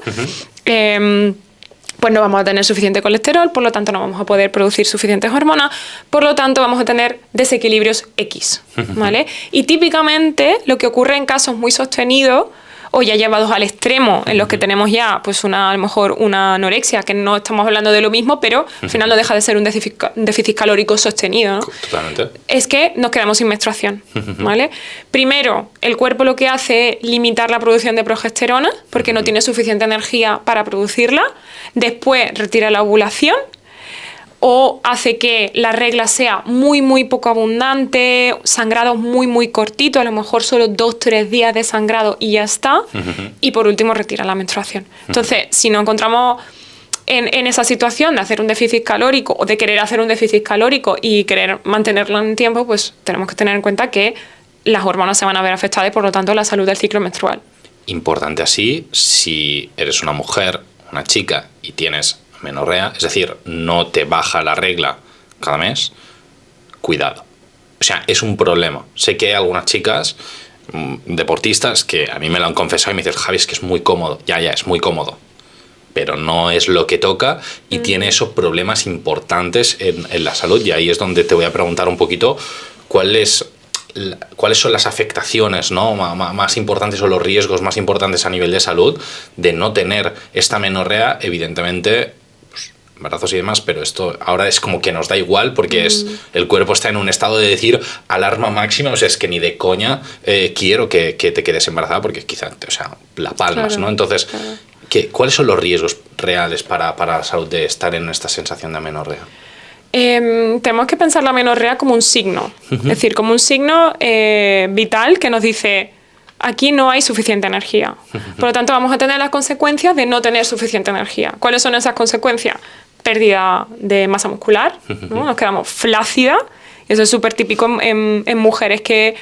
pues no vamos a tener suficiente colesterol, por lo tanto no vamos a poder producir suficientes hormonas, por lo tanto vamos a tener desequilibrios X, ¿vale? Y típicamente lo que ocurre en casos muy sostenidos o ya llevados al extremo, en los que tenemos ya pues a lo mejor una anorexia, que no estamos hablando de lo mismo, pero al final no deja de ser un déficit calórico sostenido, ¿no? Totalmente. Es que nos quedamos sin menstruación, ¿vale? Primero, el cuerpo lo que hace es limitar la producción de progesterona, porque no tiene suficiente energía para producirla. Después, retira la ovulación, o hace que la regla sea muy, muy poco abundante, sangrados muy, muy cortitos, a lo mejor solo 2-3 días de sangrado y ya está. Y por último, retira la menstruación. Entonces, si nos encontramos en esa situación de hacer un déficit calórico o de querer hacer un déficit calórico y querer mantenerlo en tiempo, pues tenemos que tener en cuenta que las hormonas se van a ver afectadas y por lo tanto la salud del ciclo menstrual. Importante así, si eres una mujer, una chica y tienes menorrea, es decir, no te baja la regla cada mes, cuidado. O sea, es un problema. Sé que hay algunas chicas deportistas que a mí me lo han confesado y me dicen, Javi, es que es muy cómodo. Ya, es muy cómodo. Pero no es lo que toca y tiene esos problemas importantes en la salud. Y ahí es donde te voy a preguntar un poquito cuál es cuáles son las afectaciones, ¿no? más importantes o los riesgos más importantes a nivel de salud de no tener esta amenorrea, evidentemente, pues, embarazos y demás, pero esto ahora es como que nos da igual porque el cuerpo está en un estado de decir alarma máxima, o sea, es que ni de coña quiero que te quedes embarazada porque quizá, o sea, la palmas, claro, ¿no? Entonces, claro. ¿Cuáles son los riesgos reales para la salud de estar en esta sensación de amenorrea? Tenemos que pensar la amenorrea como un signo, es decir, como un signo vital que nos dice aquí no hay suficiente energía. Por lo tanto, vamos a tener las consecuencias de no tener suficiente energía. ¿Cuáles son esas consecuencias? Pérdida de masa muscular, ¿no? Nos quedamos flácidas. Eso es súper típico en mujeres que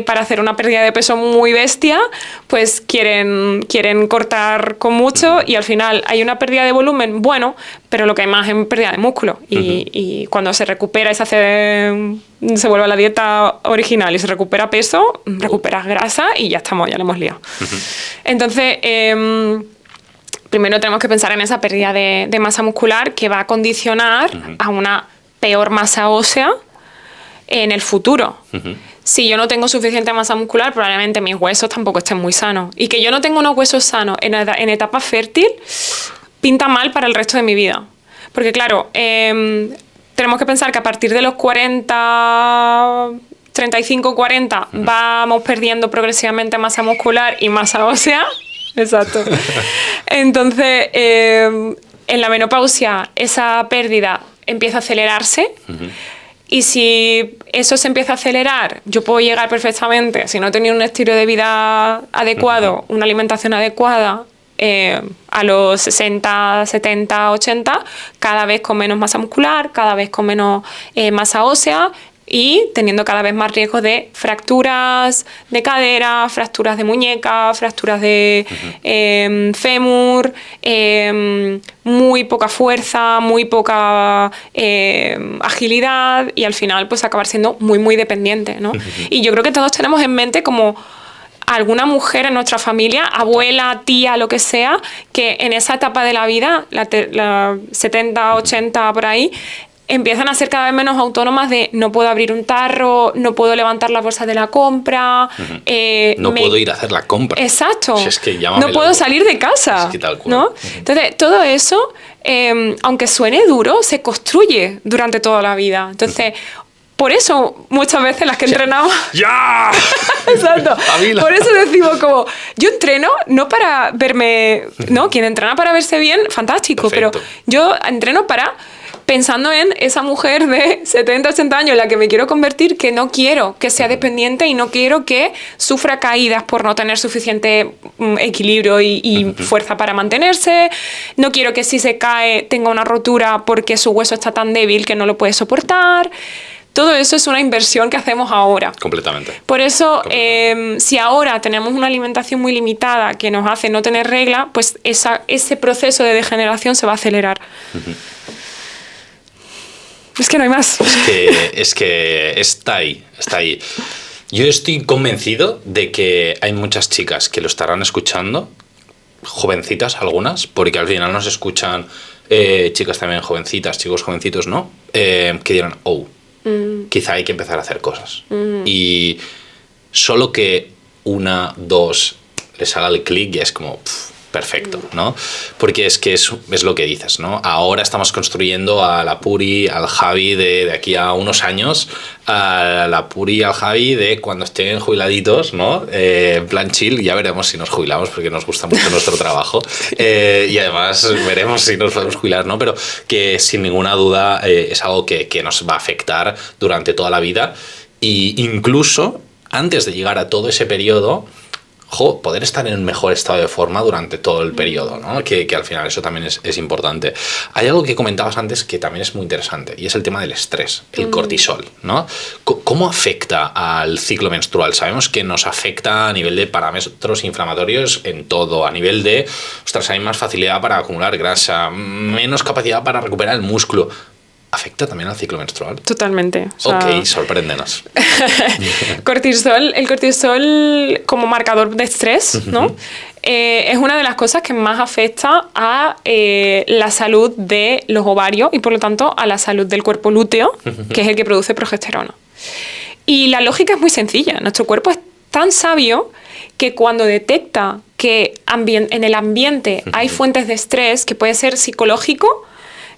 para hacer una pérdida de peso muy bestia, pues quieren cortar con mucho y al final hay una pérdida de volumen, bueno, pero lo que hay más es pérdida de músculo. Y cuando se recupera y se vuelve a la dieta original y se recupera peso, recuperas grasa y ya estamos, ya lo hemos liado. Entonces, primero tenemos que pensar en esa pérdida de masa muscular que va a condicionar a una peor masa ósea en el futuro. Si yo no tengo suficiente masa muscular, probablemente mis huesos tampoco estén muy sanos. Y que yo no tenga unos huesos sanos en etapa fértil, pinta mal para el resto de mi vida. Porque claro, tenemos que pensar que a partir de los 40, 35, 40, vamos perdiendo progresivamente masa muscular y masa ósea. Exacto. Entonces, en la menopausia, esa pérdida empieza a acelerarse. Y si eso se empieza a acelerar, yo puedo llegar perfectamente, si no he tenido un estilo de vida adecuado, una alimentación adecuada, a los 60, 70, 80, cada vez con menos masa muscular, cada vez con menos masa ósea y teniendo cada vez más riesgo de fracturas de cadera, fracturas de muñeca, fracturas de fémur, muy poca fuerza, muy poca agilidad y al final pues acabar siendo muy, muy dependiente, ¿no? Y yo creo que todos tenemos en mente como alguna mujer en nuestra familia, abuela, tía, lo que sea, que en esa etapa de la vida, la 70, 80, por ahí, empiezan a ser cada vez menos autónomas de no puedo abrir un tarro, no puedo levantar las bolsas de la compra. No puedo ir a hacer la compra. Exacto. Si es que no puedo salir de casa. Es que tal cual. ¿No? Entonces, todo eso, aunque suene duro, se construye durante toda la vida. Entonces, por eso muchas veces las que entrenamos... ¡Ya! Exacto. Por eso decimos como, yo entreno no para verme... ¿no? Quien entrena para verse bien, fantástico. Perfecto. Pero yo entreno para... pensando en esa mujer de 70, 80 años en la que me quiero convertir, que no quiero que sea dependiente y no quiero que sufra caídas por no tener suficiente equilibrio y fuerza para mantenerse. No quiero que si se cae tenga una rotura porque su hueso está tan débil que no lo puede soportar. Todo eso es una inversión que hacemos ahora. Completamente. Por eso, si ahora tenemos una alimentación muy limitada que nos hace no tener regla, pues ese proceso de degeneración se va a acelerar. Es que no hay más. Es que está ahí. Yo estoy convencido de que hay muchas chicas que lo estarán escuchando, jovencitas algunas, porque al final nos escuchan chicas también jovencitas, chicos jovencitos, ¿no? Que dirán, quizá hay que empezar a hacer cosas. Y solo que una, dos les haga el clic ya es como... perfecto, ¿no? Porque es que es lo que dices, ¿no? Ahora estamos construyendo a la Puri, al Javi de aquí a unos años, a la Puri, al Javi de cuando estén jubiladitos, ¿no? En plan chill, ya veremos si nos jubilamos porque nos gusta mucho nuestro trabajo y además veremos si nos podemos jubilar, ¿no? Pero que sin ninguna duda es algo que nos va a afectar durante toda la vida e incluso antes de llegar a todo ese periodo, poder estar en el mejor estado de forma durante todo el periodo, ¿no? Que al final eso también es importante. Hay algo que comentabas antes que también es muy interesante y es el tema del estrés, el cortisol, ¿no? ¿Cómo afecta al ciclo menstrual? Sabemos que nos afecta a nivel de parámetros inflamatorios en todo, a nivel de, hay más facilidad para acumular grasa, menos capacidad para recuperar el músculo. ¿Afecta también al ciclo menstrual? Totalmente. Ok, sorpréndenos. El cortisol como marcador de estrés, ¿no? Es una de las cosas que más afecta a la salud de los ovarios y por lo tanto a la salud del cuerpo lúteo, que es el que produce progesterona. Y la lógica es muy sencilla. Nuestro cuerpo es tan sabio que cuando detecta que en el ambiente hay fuentes de estrés, que puede ser psicológico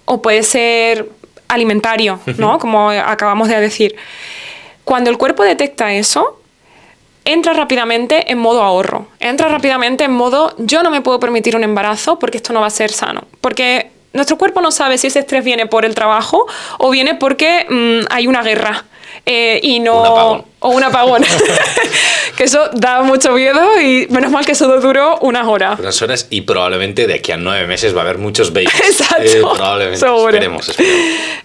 o puede ser alimentario, ¿no? Como acabamos de decir. Cuando el cuerpo detecta eso, entra rápidamente en modo ahorro. Entra rápidamente en modo, yo no me puedo permitir un embarazo porque esto no va a ser sano. Porque nuestro cuerpo no sabe si ese estrés viene por el trabajo o viene porque hay una guerra. Y no, un apagón. O un apagón. Que eso da mucho miedo y menos mal que eso duró unas horas. Unas horas y probablemente de aquí a 9 meses va a haber muchos babies. Exacto. Probablemente. Seguro. Esperemos.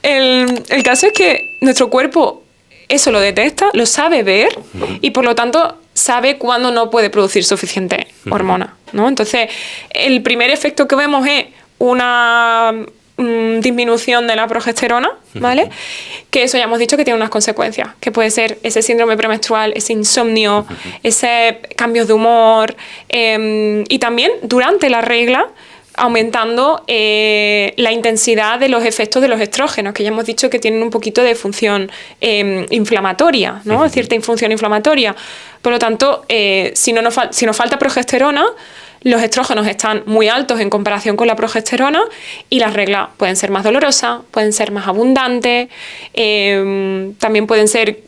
El caso es que nuestro cuerpo eso lo detecta, lo sabe ver y por lo tanto sabe cuándo no puede producir suficiente hormona, ¿no? Entonces, el primer efecto que vemos es una disminución de la progesterona, ¿vale? Que eso ya hemos dicho que tiene unas consecuencias, que puede ser ese síndrome premenstrual, ese insomnio, ese cambios de humor y también durante la regla aumentando la intensidad de los efectos de los estrógenos, que ya hemos dicho que tienen un poquito de función inflamatoria, ¿no? Cierta función inflamatoria. Por lo tanto, si nos falta progesterona, los estrógenos están muy altos en comparación con la progesterona y las reglas pueden ser más dolorosas, pueden ser más abundantes, también pueden ser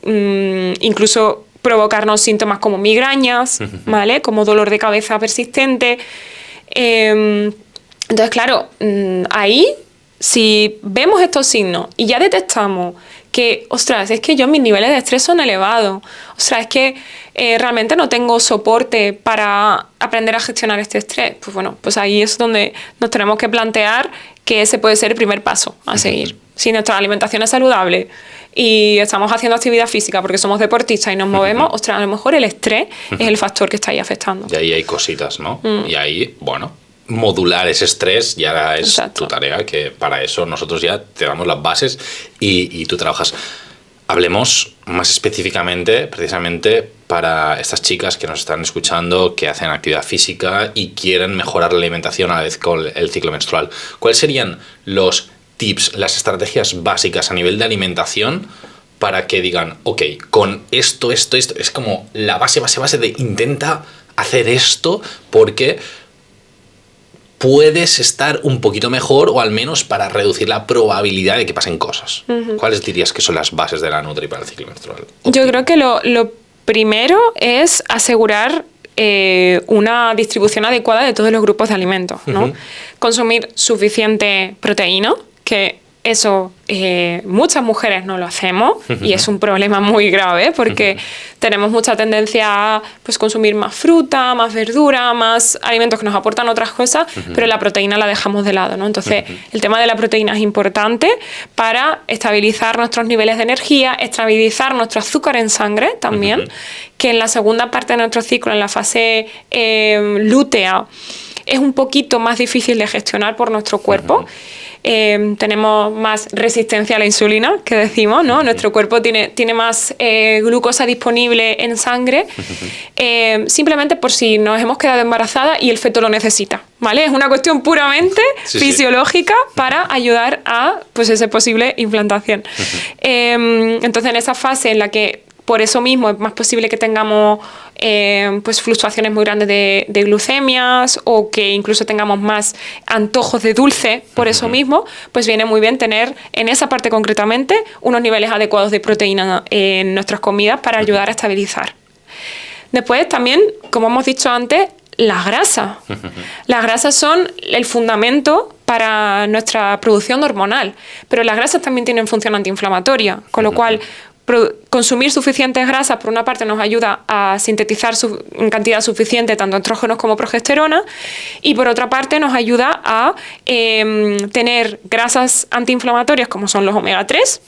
incluso provocarnos síntomas como migrañas, ¿vale? Como dolor de cabeza persistente. Entonces, claro, ahí, si vemos estos signos y ya detectamos que, ostras, es que yo mis niveles de estrés son elevados, ostras, es que realmente no tengo soporte para aprender a gestionar este estrés, pues bueno, pues ahí es donde nos tenemos que plantear que ese puede ser el primer paso a seguir. Si nuestra alimentación es saludable y estamos haciendo actividad física porque somos deportistas y nos movemos, ostras, a lo mejor el estrés es el factor que está ahí afectando. Y ahí hay cositas, ¿no? Y ahí, bueno, modular ese estrés ya es Exacto. tu tarea, que para eso nosotros ya te damos las bases y tú trabajas. Hablemos más específicamente, precisamente, para estas chicas que nos están escuchando, que hacen actividad física y quieren mejorar la alimentación a la vez con el ciclo menstrual. ¿Cuáles serían los tips, las estrategias básicas a nivel de alimentación para que digan, ok, con esto, es como la base de intenta hacer esto porque puedes estar un poquito mejor o al menos para reducir la probabilidad de que pasen cosas? ¿Cuáles dirías que son las bases de la Nutri para el ciclo menstrual? Yo creo que lo primero es asegurar una distribución adecuada de todos los grupos de alimentos, ¿no? Consumir suficiente proteína, que eso muchas mujeres no lo hacemos y es un problema muy grave porque tenemos mucha tendencia a pues, consumir más fruta, más verdura, más alimentos que nos aportan otras cosas, pero la proteína la dejamos de lado, ¿no? Entonces, el tema de la proteína es importante para estabilizar nuestros niveles de energía, estabilizar nuestro azúcar en sangre también, que en la segunda parte de nuestro ciclo, en la fase lútea, es un poquito más difícil de gestionar por nuestro cuerpo. Tenemos más resistencia a la insulina, que decimos, ¿no? Nuestro cuerpo tiene más glucosa disponible en sangre, simplemente por si nos hemos quedado embarazadas y el feto lo necesita, ¿vale? Es una cuestión puramente fisiológica para ayudar a pues, esa posible implantación. Entonces, en esa fase en la que por eso mismo es más posible que tengamos pues fluctuaciones muy grandes de glucemias o que incluso tengamos más antojos de dulce por eso mismo, pues viene muy bien tener en esa parte concretamente unos niveles adecuados de proteína en nuestras comidas para ayudar a estabilizar. Después también, como hemos dicho antes, las grasas. Las grasas son el fundamento para nuestra producción hormonal, pero las grasas también tienen función antiinflamatoria, con lo cual consumir suficientes grasas, por una parte, nos ayuda a sintetizar en cantidad suficiente tanto estrógenos como progesterona y, por otra parte, nos ayuda a tener grasas antiinflamatorias como son los omega 3,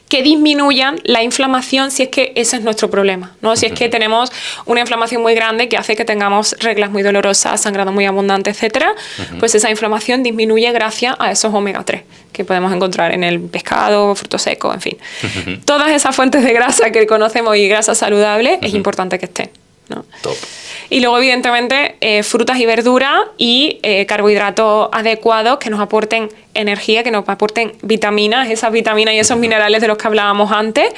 que disminuyan la inflamación si es que ese es nuestro problema, ¿no? Si es que tenemos una inflamación muy grande que hace que tengamos reglas muy dolorosas, sangrado muy abundante, etcétera, pues esa inflamación disminuye gracias a esos omega 3 que podemos encontrar en el pescado, frutos secos, en fin. Todas esas fuentes de grasa que conocemos y grasa saludable es importante que estén, ¿no? Top. Y luego, evidentemente, frutas y verduras y carbohidratos adecuados que nos aporten energía, que nos aporten vitaminas, esas vitaminas y esos minerales de los que hablábamos antes,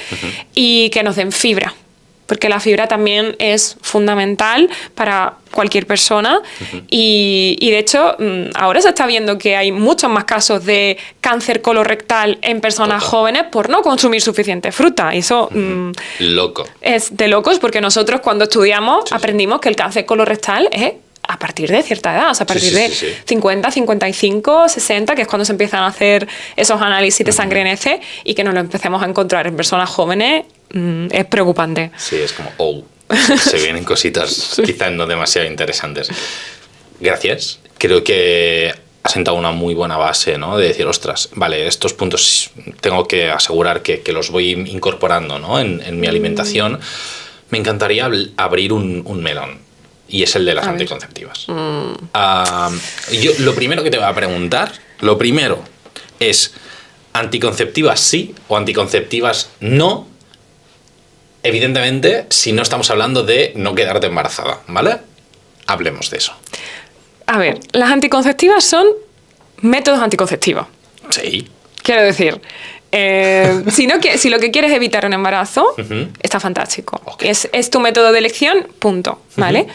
y que nos den fibra. Porque la fibra también es fundamental para cualquier persona y de hecho ahora se está viendo que hay muchos más casos de cáncer colorectal en personas jóvenes por no consumir suficiente fruta. Y eso loco. Es de locos, porque nosotros cuando estudiamos aprendimos que el cáncer colorectal es a partir de cierta edad, o sea, a partir de 50, 55, 60, que es cuando se empiezan a hacer esos análisis de sangre en heces, y que nos lo empecemos a encontrar en personas jóvenes, es preocupante. Sí, es como, se vienen cositas quizás no demasiado interesantes. Gracias. Creo que ha sentado una muy buena base, ¿no? De decir, ostras, vale, estos puntos tengo que asegurar que los voy incorporando, ¿no? en mi alimentación. Me encantaría abrir un melón. Y es el de las anticonceptivas. Yo lo primero que te voy a preguntar, lo primero es, ¿anticonceptivas sí o anticonceptivas no? Evidentemente, si no estamos hablando de no quedarte embarazada, ¿vale? Hablemos de eso. A ver, las anticonceptivas son métodos anticonceptivos. Sí. Quiero decir, si lo que quieres es evitar un embarazo, está fantástico. Okay. Es tu método de elección, punto, ¿vale?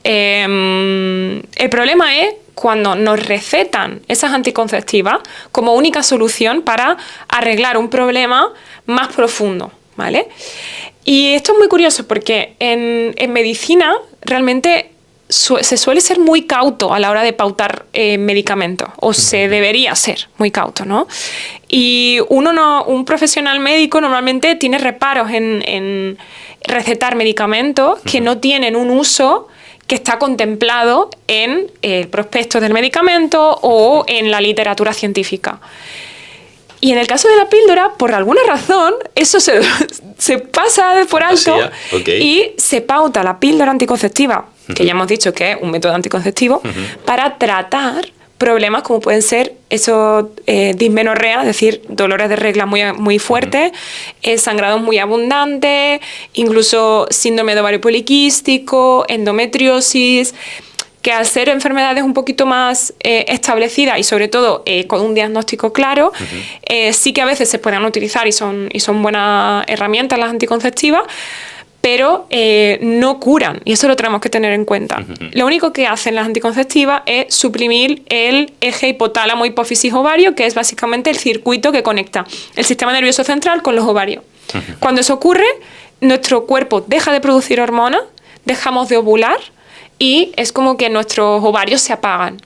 El problema es cuando nos recetan esas anticonceptivas como única solución para arreglar un problema más profundo, ¿vale? Y esto es muy curioso porque en medicina realmente se suele ser muy cauto a la hora de pautar medicamentos, o se debería ser muy cauto, ¿no? Y un profesional médico normalmente tiene reparos en recetar medicamentos que no tienen un uso que está contemplado en el prospecto del medicamento o en la literatura científica. Y en el caso de la píldora, por alguna razón, eso se pasa por alto y se pauta la píldora anticonceptiva, que ya hemos dicho que es un método anticonceptivo, para tratar problemas como pueden ser esos dismenorrea, es decir, dolores de regla muy fuertes, sangrados muy abundantes, incluso síndrome de ovario poliquístico, endometriosis, que al ser enfermedades un poquito más establecidas y sobre todo con un diagnóstico claro, sí que a veces se pueden utilizar y son buenas herramientas las anticonceptivas, pero no curan, y eso lo tenemos que tener en cuenta. Lo único que hacen las anticonceptivas es suprimir el eje hipotálamo hipófisis ovario, que es básicamente el circuito que conecta el sistema nervioso central con los ovarios. Cuando eso ocurre, nuestro cuerpo deja de producir hormonas, dejamos de ovular, y es como que nuestros ovarios se apagan.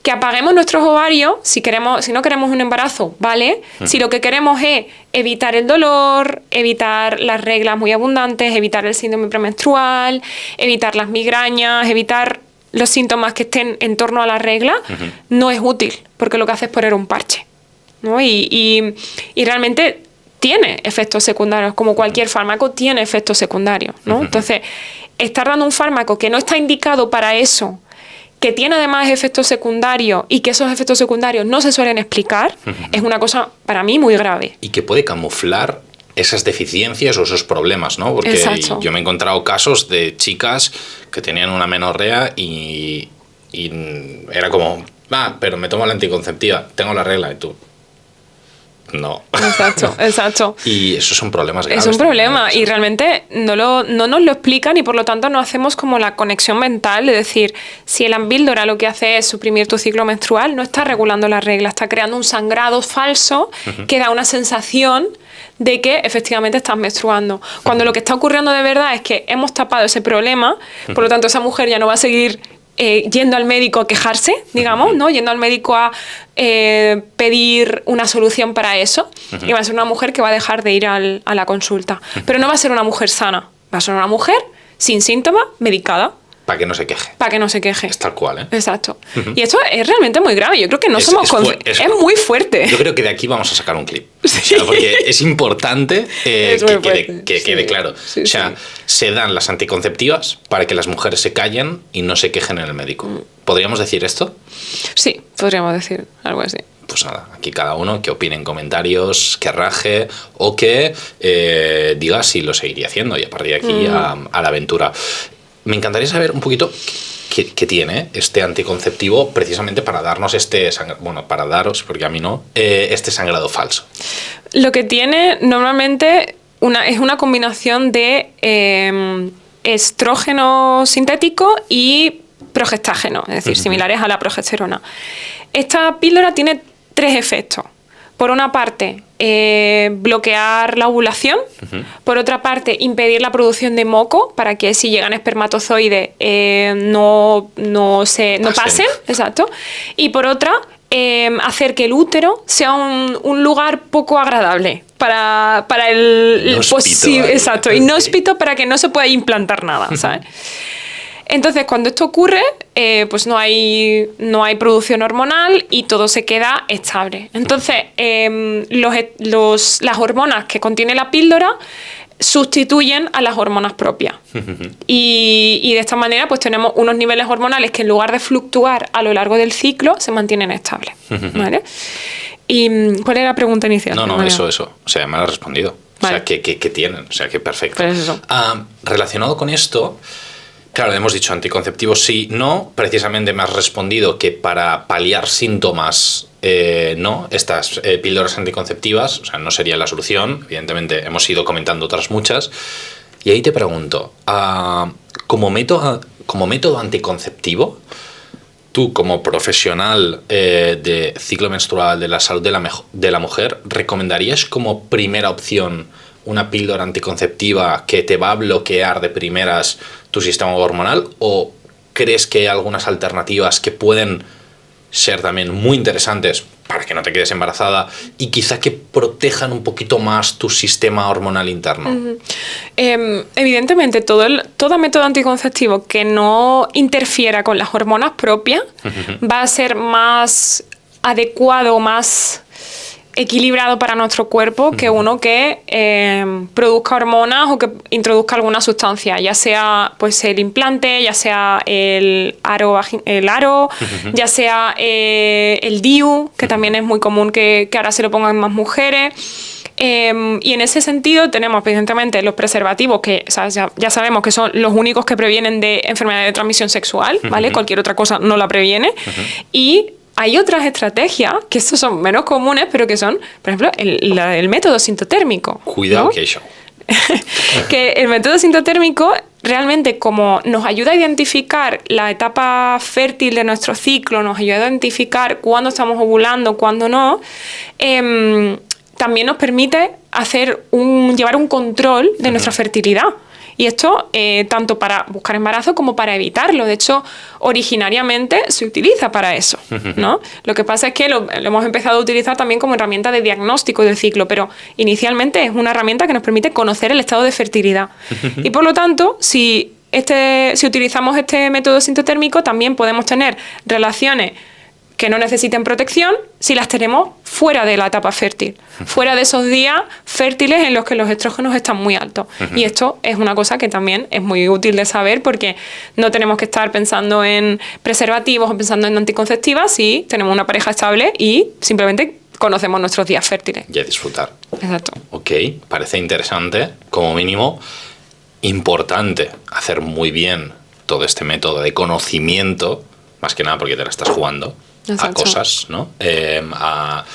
Que apaguemos nuestros ovarios si no queremos un embarazo, ¿vale? Si lo que queremos es evitar el dolor, evitar las reglas muy abundantes, evitar el síndrome premenstrual, evitar las migrañas, evitar los síntomas que estén en torno a la regla, no es útil, porque lo que hace es poner un parche, ¿no? Y realmente tiene efectos secundarios, como cualquier fármaco tiene efectos secundarios, ¿no? Entonces, estar dando un fármaco que no está indicado para eso, que tiene además efectos secundarios y que esos efectos secundarios no se suelen explicar, es una cosa para mí muy grave. Y que puede camuflar esas deficiencias o esos problemas, ¿no? Porque yo me he encontrado casos de chicas que tenían una menorrea y era como, pero me tomo la anticonceptiva, tengo la regla, y tú... No. Exacto. Y esos son problemas graves. Es un problema y realmente no nos lo explican y por lo tanto no hacemos como la conexión mental de decir, si el píldora lo que hace es suprimir tu ciclo menstrual, no está regulando la regla, está creando un sangrado falso que da una sensación de que efectivamente estás menstruando. Cuando lo que está ocurriendo de verdad es que hemos tapado ese problema, por lo tanto esa mujer ya no va a seguir yendo al médico a quejarse, digamos, ¿no? Yendo al médico a pedir una solución para eso, y va a ser una mujer que va a dejar de ir a la consulta. Pero no va a ser una mujer sana, va a ser una mujer sin síntomas, medicada. Para que no se queje. Para que no se queje. Es tal cual, ¿eh? Exacto. Y esto es realmente muy grave. Yo creo que no somos conscientes. Es muy fuerte. Yo creo que de aquí vamos a sacar un clip. Sí. O sea, porque es importante que quede claro. Sí, o sea, se dan las anticonceptivas para que las mujeres se callen y no se quejen en el médico. ¿Podríamos decir esto? Sí, podríamos decir algo así. Pues nada, aquí cada uno que opine en comentarios, que raje o que diga si lo seguiría haciendo y a partir de aquí a la aventura. Me encantaría saber un poquito qué tiene este anticonceptivo precisamente para darnos para daros, porque a mí no, este sangrado falso. Lo que tiene normalmente es una combinación de estrógeno sintético y progestágeno, es decir, similares a la progesterona. Esta píldora tiene 3 efectos. Por una parte, bloquear la ovulación. Por otra parte, impedir la producción de moco para que si llegan espermatozoides no pasen. Exacto. Y por otra, hacer que el útero sea un lugar poco agradable para el posible. Exacto. Inhóspito para que no se pueda implantar nada, ¿sabes? Entonces, cuando esto ocurre, pues no hay producción hormonal y todo se queda estable. Entonces, las hormonas que contiene la píldora sustituyen a las hormonas propias. Y de esta manera, pues tenemos unos niveles hormonales que en lugar de fluctuar a lo largo del ciclo, se mantienen estables. ¿Vale? ¿Y cuál era la pregunta inicial? No, eso. O sea, me lo has respondido. Vale. O sea, ¿qué tienen? O sea, que perfecto. Pues eso. Relacionado con esto... Claro, hemos dicho anticonceptivos sí, no. Precisamente me has respondido que para paliar síntomas, no. Estas píldoras anticonceptivas, o sea, no sería la solución. Evidentemente, hemos ido comentando otras muchas. Y ahí te pregunto, como método anticonceptivo, tú como profesional de ciclo menstrual, de la salud de la mujer, ¿recomendarías como primera opción una píldora anticonceptiva que te va a bloquear de primeras tu sistema hormonal, o crees que hay algunas alternativas que pueden ser también muy interesantes para que no te quedes embarazada y quizá que protejan un poquito más tu sistema hormonal interno? Evidentemente, todo método anticonceptivo que no interfiera con las hormonas propias va a ser más adecuado, más equilibrado para nuestro cuerpo que uno que produzca hormonas o que introduzca alguna sustancia, ya sea pues el implante, ya sea el aro, ya sea el DIU, que también es muy común que ahora se lo pongan más mujeres. Y en ese sentido tenemos evidentemente los preservativos, que ya sabemos que son los únicos que previenen de enfermedades de transmisión sexual, ¿vale? Cualquier otra cosa no la previene. Y hay otras estrategias, que estos son menos comunes, pero que son, por ejemplo, el método sintotérmico. Cuidado, ¿no? que eso. Que el método sintotérmico realmente, como nos ayuda a identificar la etapa fértil de nuestro ciclo, nos ayuda a identificar cuándo estamos ovulando, cuándo no, también nos permite llevar un control de nuestra fertilidad. Y esto tanto para buscar embarazo como para evitarlo. De hecho, originariamente se utiliza para eso, ¿no? Lo que pasa es que lo hemos empezado a utilizar también como herramienta de diagnóstico del ciclo, pero inicialmente es una herramienta que nos permite conocer el estado de fertilidad. Y por lo tanto, si utilizamos este método sintotérmico, también podemos tener relaciones que no necesiten protección si las tenemos fuera de la etapa fértil, fuera de esos días fértiles en los que los estrógenos están muy altos. Y esto es una cosa que también es muy útil de saber, porque no tenemos que estar pensando en preservativos o pensando en anticonceptivas si tenemos una pareja estable y simplemente conocemos nuestros días fértiles. Y a disfrutar. Exacto. Ok, parece interesante, como mínimo importante hacer muy bien todo este método de conocimiento, más que nada porque te la estás jugando. Exacto. A cosas, ¿no? A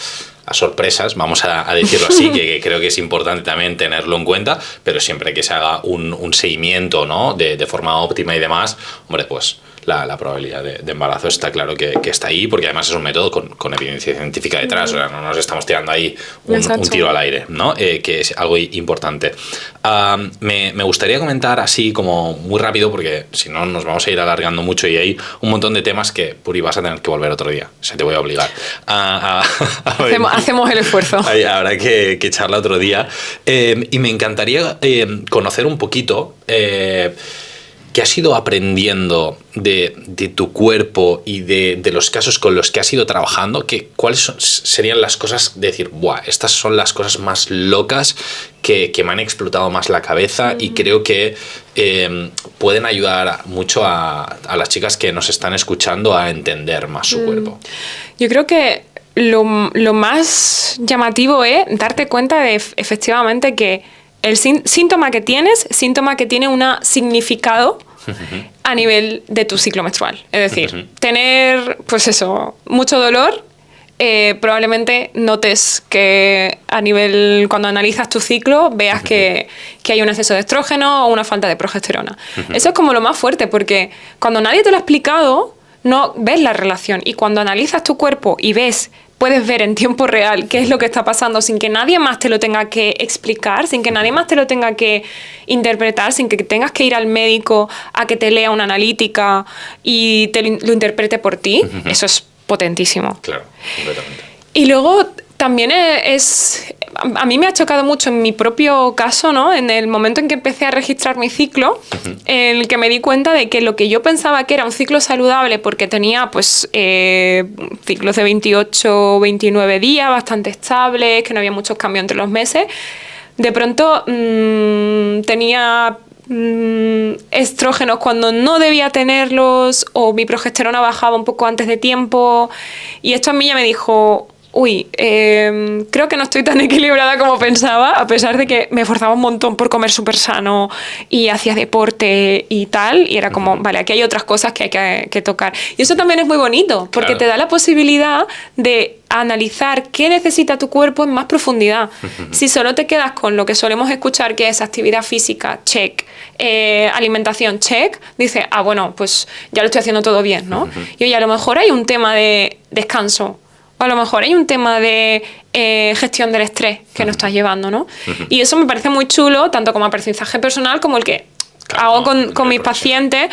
sorpresas, vamos a decirlo así, que creo que es importante también tenerlo en cuenta, pero siempre que se haga un seguimiento, ¿no? de forma óptima y demás, hombre, pues la probabilidad de embarazo está claro que está ahí, porque además es un método con evidencia científica detrás, o sea, no nos estamos tirando ahí un tiro al aire, ¿no? Que es algo importante. Me gustaría comentar así como muy rápido, porque si no nos vamos a ir alargando mucho y hay un montón de temas que, Puri, vas a tener que volver otro día, o sea, te voy a obligar. Hacemos el esfuerzo. Habrá que echarla otro día. Y me encantaría conocer un poquito ¿qué has ido aprendiendo de tu cuerpo y de los casos con los que has ido trabajando? ¿Cuáles serían las cosas de decir, ¡buah! Estas son las cosas más locas que me han explotado más la cabeza y creo que pueden ayudar mucho a las chicas que nos están escuchando a entender más su cuerpo? Yo creo que lo más llamativo es darte cuenta de efectivamente que el síntoma que tiene un significado a nivel de tu ciclo menstrual. Es decir, tener, pues eso, mucho dolor, probablemente notes que a nivel, cuando analizas tu ciclo, veas que hay un exceso de estrógeno o una falta de progesterona. Eso es como lo más fuerte, porque cuando nadie te lo ha explicado, no ves la relación. Y cuando analizas tu cuerpo y puedes ver en tiempo real qué es lo que está pasando sin que nadie más te lo tenga que explicar, sin que nadie más te lo tenga que interpretar, sin que tengas que ir al médico a que te lea una analítica y lo interprete por ti, eso es potentísimo. Claro, completamente. Y luego también a mí me ha chocado mucho en mi propio caso, ¿no? En el momento en que empecé a registrar mi ciclo, en el que me di cuenta de que lo que yo pensaba que era un ciclo saludable, porque tenía pues ciclos de 28 o 29 días, bastante estables, que no había muchos cambios entre los meses, de pronto tenía estrógenos cuando no debía tenerlos, o mi progesterona bajaba un poco antes de tiempo, y esto a mí ya me dijo... creo que no estoy tan equilibrada como pensaba, a pesar de que me esforzaba un montón por comer súper sano y hacía deporte y tal, y era como, vale, aquí hay otras cosas que hay que tocar. Y eso también es muy bonito, porque te da la posibilidad de analizar qué necesita tu cuerpo en más profundidad. Si solo te quedas con lo que solemos escuchar, que es actividad física, check, alimentación, check, dices, bueno, pues ya lo estoy haciendo todo bien, ¿no? Y oye, a lo mejor hay un tema de descanso, o a lo mejor hay un tema de gestión del estrés que nos estás llevando, ¿no? Y eso me parece muy chulo, tanto como aprendizaje personal como el que hago con mis pacientes,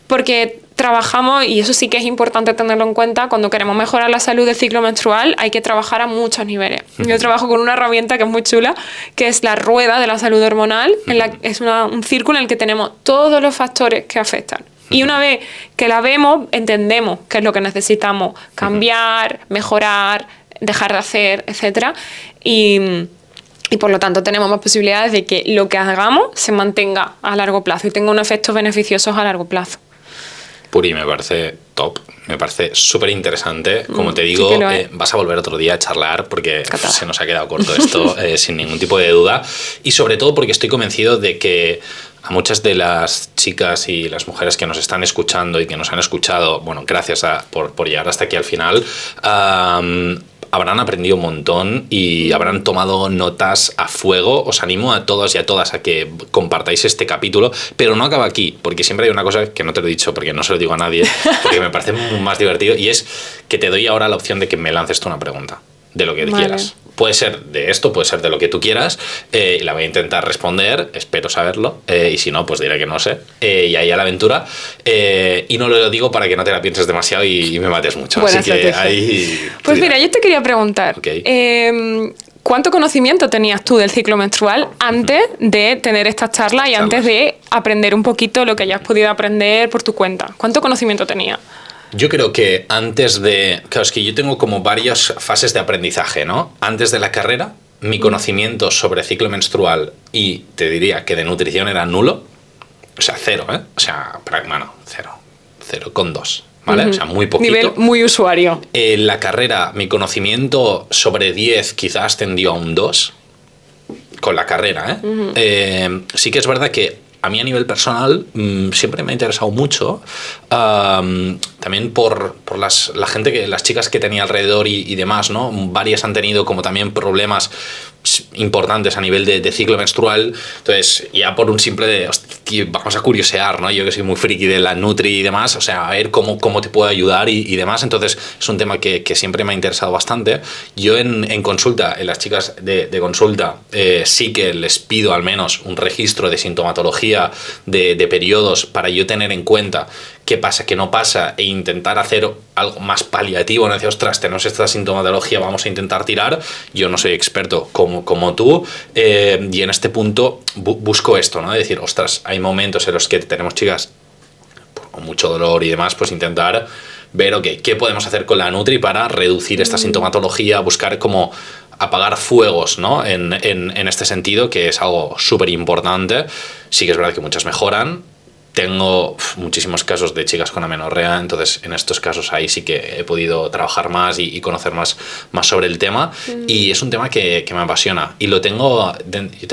porque trabajamos, y eso sí que es importante tenerlo en cuenta, cuando queremos mejorar la salud del ciclo menstrual hay que trabajar a muchos niveles. Yo trabajo con una herramienta que es muy chula, que es la rueda de la salud hormonal, es un círculo en el que tenemos todos los factores que afectan. Y una vez que la vemos, entendemos qué es lo que necesitamos cambiar, mejorar, dejar de hacer, etc. Y por lo tanto tenemos más posibilidades de que lo que hagamos se mantenga a largo plazo y tenga unos efectos beneficiosos a largo plazo. Puri, me parece top, me parece súper interesante. Como te digo, sí vas a volver otro día a charlar porque se nos ha quedado corto esto, sin ningún tipo de duda. Y sobre todo porque estoy convencido de que a muchas de las chicas y las mujeres que nos están escuchando y que nos han escuchado, bueno, gracias por llegar hasta aquí al final, habrán aprendido un montón y habrán tomado notas a fuego. Os animo a todos y a todas a que compartáis este capítulo, pero no acaba aquí, porque siempre hay una cosa que no te lo he dicho porque no se lo digo a nadie, porque me parece más divertido, y es que te doy ahora la opción de que me lances tú una pregunta, de lo que quieras. Puede ser de esto, puede ser de lo que tú quieras, y la voy a intentar responder, espero saberlo, y si no, pues diré que no sé, y ahí a la aventura, y no lo digo para que no te la pienses demasiado y me mates mucho. Buena así estrategia. Que ahí... Pues mira, yo te quería preguntar, ¿cuánto conocimiento tenías tú del ciclo menstrual antes de tener estas charlas y antes de aprender un poquito lo que hayas podido aprender por tu cuenta? ¿Cuánto conocimiento tenías? Yo creo que antes de... Claro, es que yo tengo como varias fases de aprendizaje, ¿no? Antes de la carrera, mi conocimiento sobre ciclo menstrual y te diría que de nutrición era nulo. O sea, cero, ¿eh? O sea, bueno, cero. 0,2, ¿vale? O sea, muy poquito. Nivel muy usuario. En la carrera, mi conocimiento sobre 10 quizás ascendió a un 2 con la carrera, ¿eh? Sí que es verdad que a mí a nivel personal siempre me ha interesado mucho, también por la gente, las chicas que tenía alrededor y demás, ¿no? Varias han tenido como también problemas importantes a nivel de ciclo menstrual, entonces ya por un simple de, hostia, vamos a curiosear, ¿no? Yo que soy muy friki de la nutri y demás, o sea, a ver cómo te puedo ayudar y demás, entonces es un tema que siempre me ha interesado bastante. Yo en consulta, en las chicas de consulta, sí que les pido al menos un registro de sintomatología de periodos para yo tener en cuenta qué pasa, qué no pasa, e intentar hacer algo más paliativo, no decir, ostras, tenemos esta sintomatología, vamos a intentar tirar. Yo no soy experto como tú, y en este punto busco esto, ¿no? De decir, ostras, hay momentos en los que tenemos chicas con mucho dolor y demás, pues intentar ver, ok, qué podemos hacer con la Nutri para reducir esta sintomatología, buscar como apagar fuegos, ¿no? En este sentido, que es algo súper importante. Sí que es verdad que muchas mejoran. Tengo muchísimos casos de chicas con amenorrea, entonces en estos casos ahí sí que he podido trabajar más y conocer más sobre el tema, y es un tema que me apasiona, y yo tengo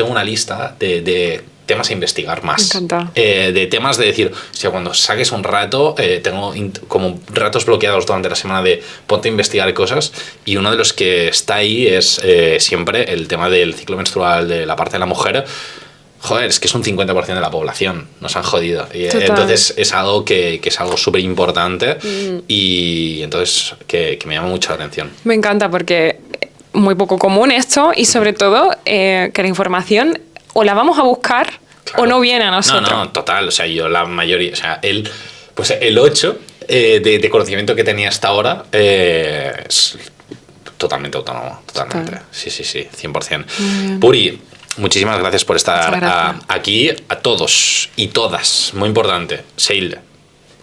una lista de temas a investigar más. Me encanta. De temas de decir, o sea, cuando saques un rato, tengo como ratos bloqueados durante la semana de ponte a investigar cosas, y uno de los que está ahí es siempre el tema del ciclo menstrual de la parte de la mujer. Joder, es que es un 50% de la población, nos han jodido. Y, entonces es algo que es algo súper importante y entonces que me llama mucho la atención. Me encanta porque muy poco común esto y sobre todo que la información o la vamos a buscar, claro, o no viene a nosotros. No, total. O sea, yo la mayoría... O sea, el 8 de conocimiento que tenía hasta ahora es totalmente autónomo. Totalmente. Total. Sí, 100%. Puri, muchísimas gracias por estar aquí. A todos y todas, muy importante, seguidle.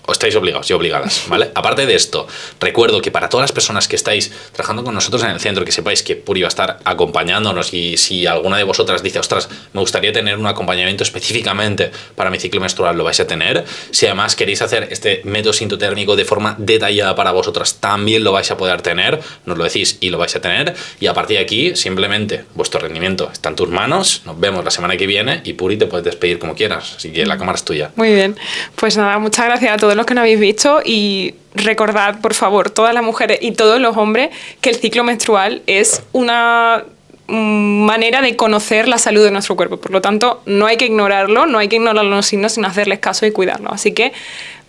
O estáis obligados y obligadas, ¿vale? Aparte de esto, recuerdo que para todas las personas que estáis trabajando con nosotros en el centro, que sepáis que Puri va a estar acompañándonos, y si alguna de vosotras dice, ostras, me gustaría tener un acompañamiento específicamente para mi ciclo menstrual, lo vais a tener. Si además queréis hacer este método sintotérmico de forma detallada para vosotras, también lo vais a poder tener, nos lo decís y lo vais a tener. Y a partir de aquí, simplemente, vuestro rendimiento está en tus manos. Nos vemos la semana que viene y Puri, te puedes despedir como quieras, así que la cámara es tuya. Muy bien, pues nada, muchas gracias a todos los que no habéis visto, y recordad, por favor, todas las mujeres y todos los hombres, que el ciclo menstrual es una manera de conocer la salud de nuestro cuerpo. Por lo tanto, no hay que ignorarlo, no hay que ignorar los signos, sino hacerles caso y cuidarlo. Así que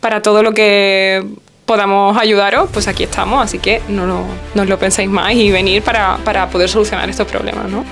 para todo lo que podamos ayudaros, pues aquí estamos, así que no lo penséis más y venir para poder solucionar estos problemas, ¿no?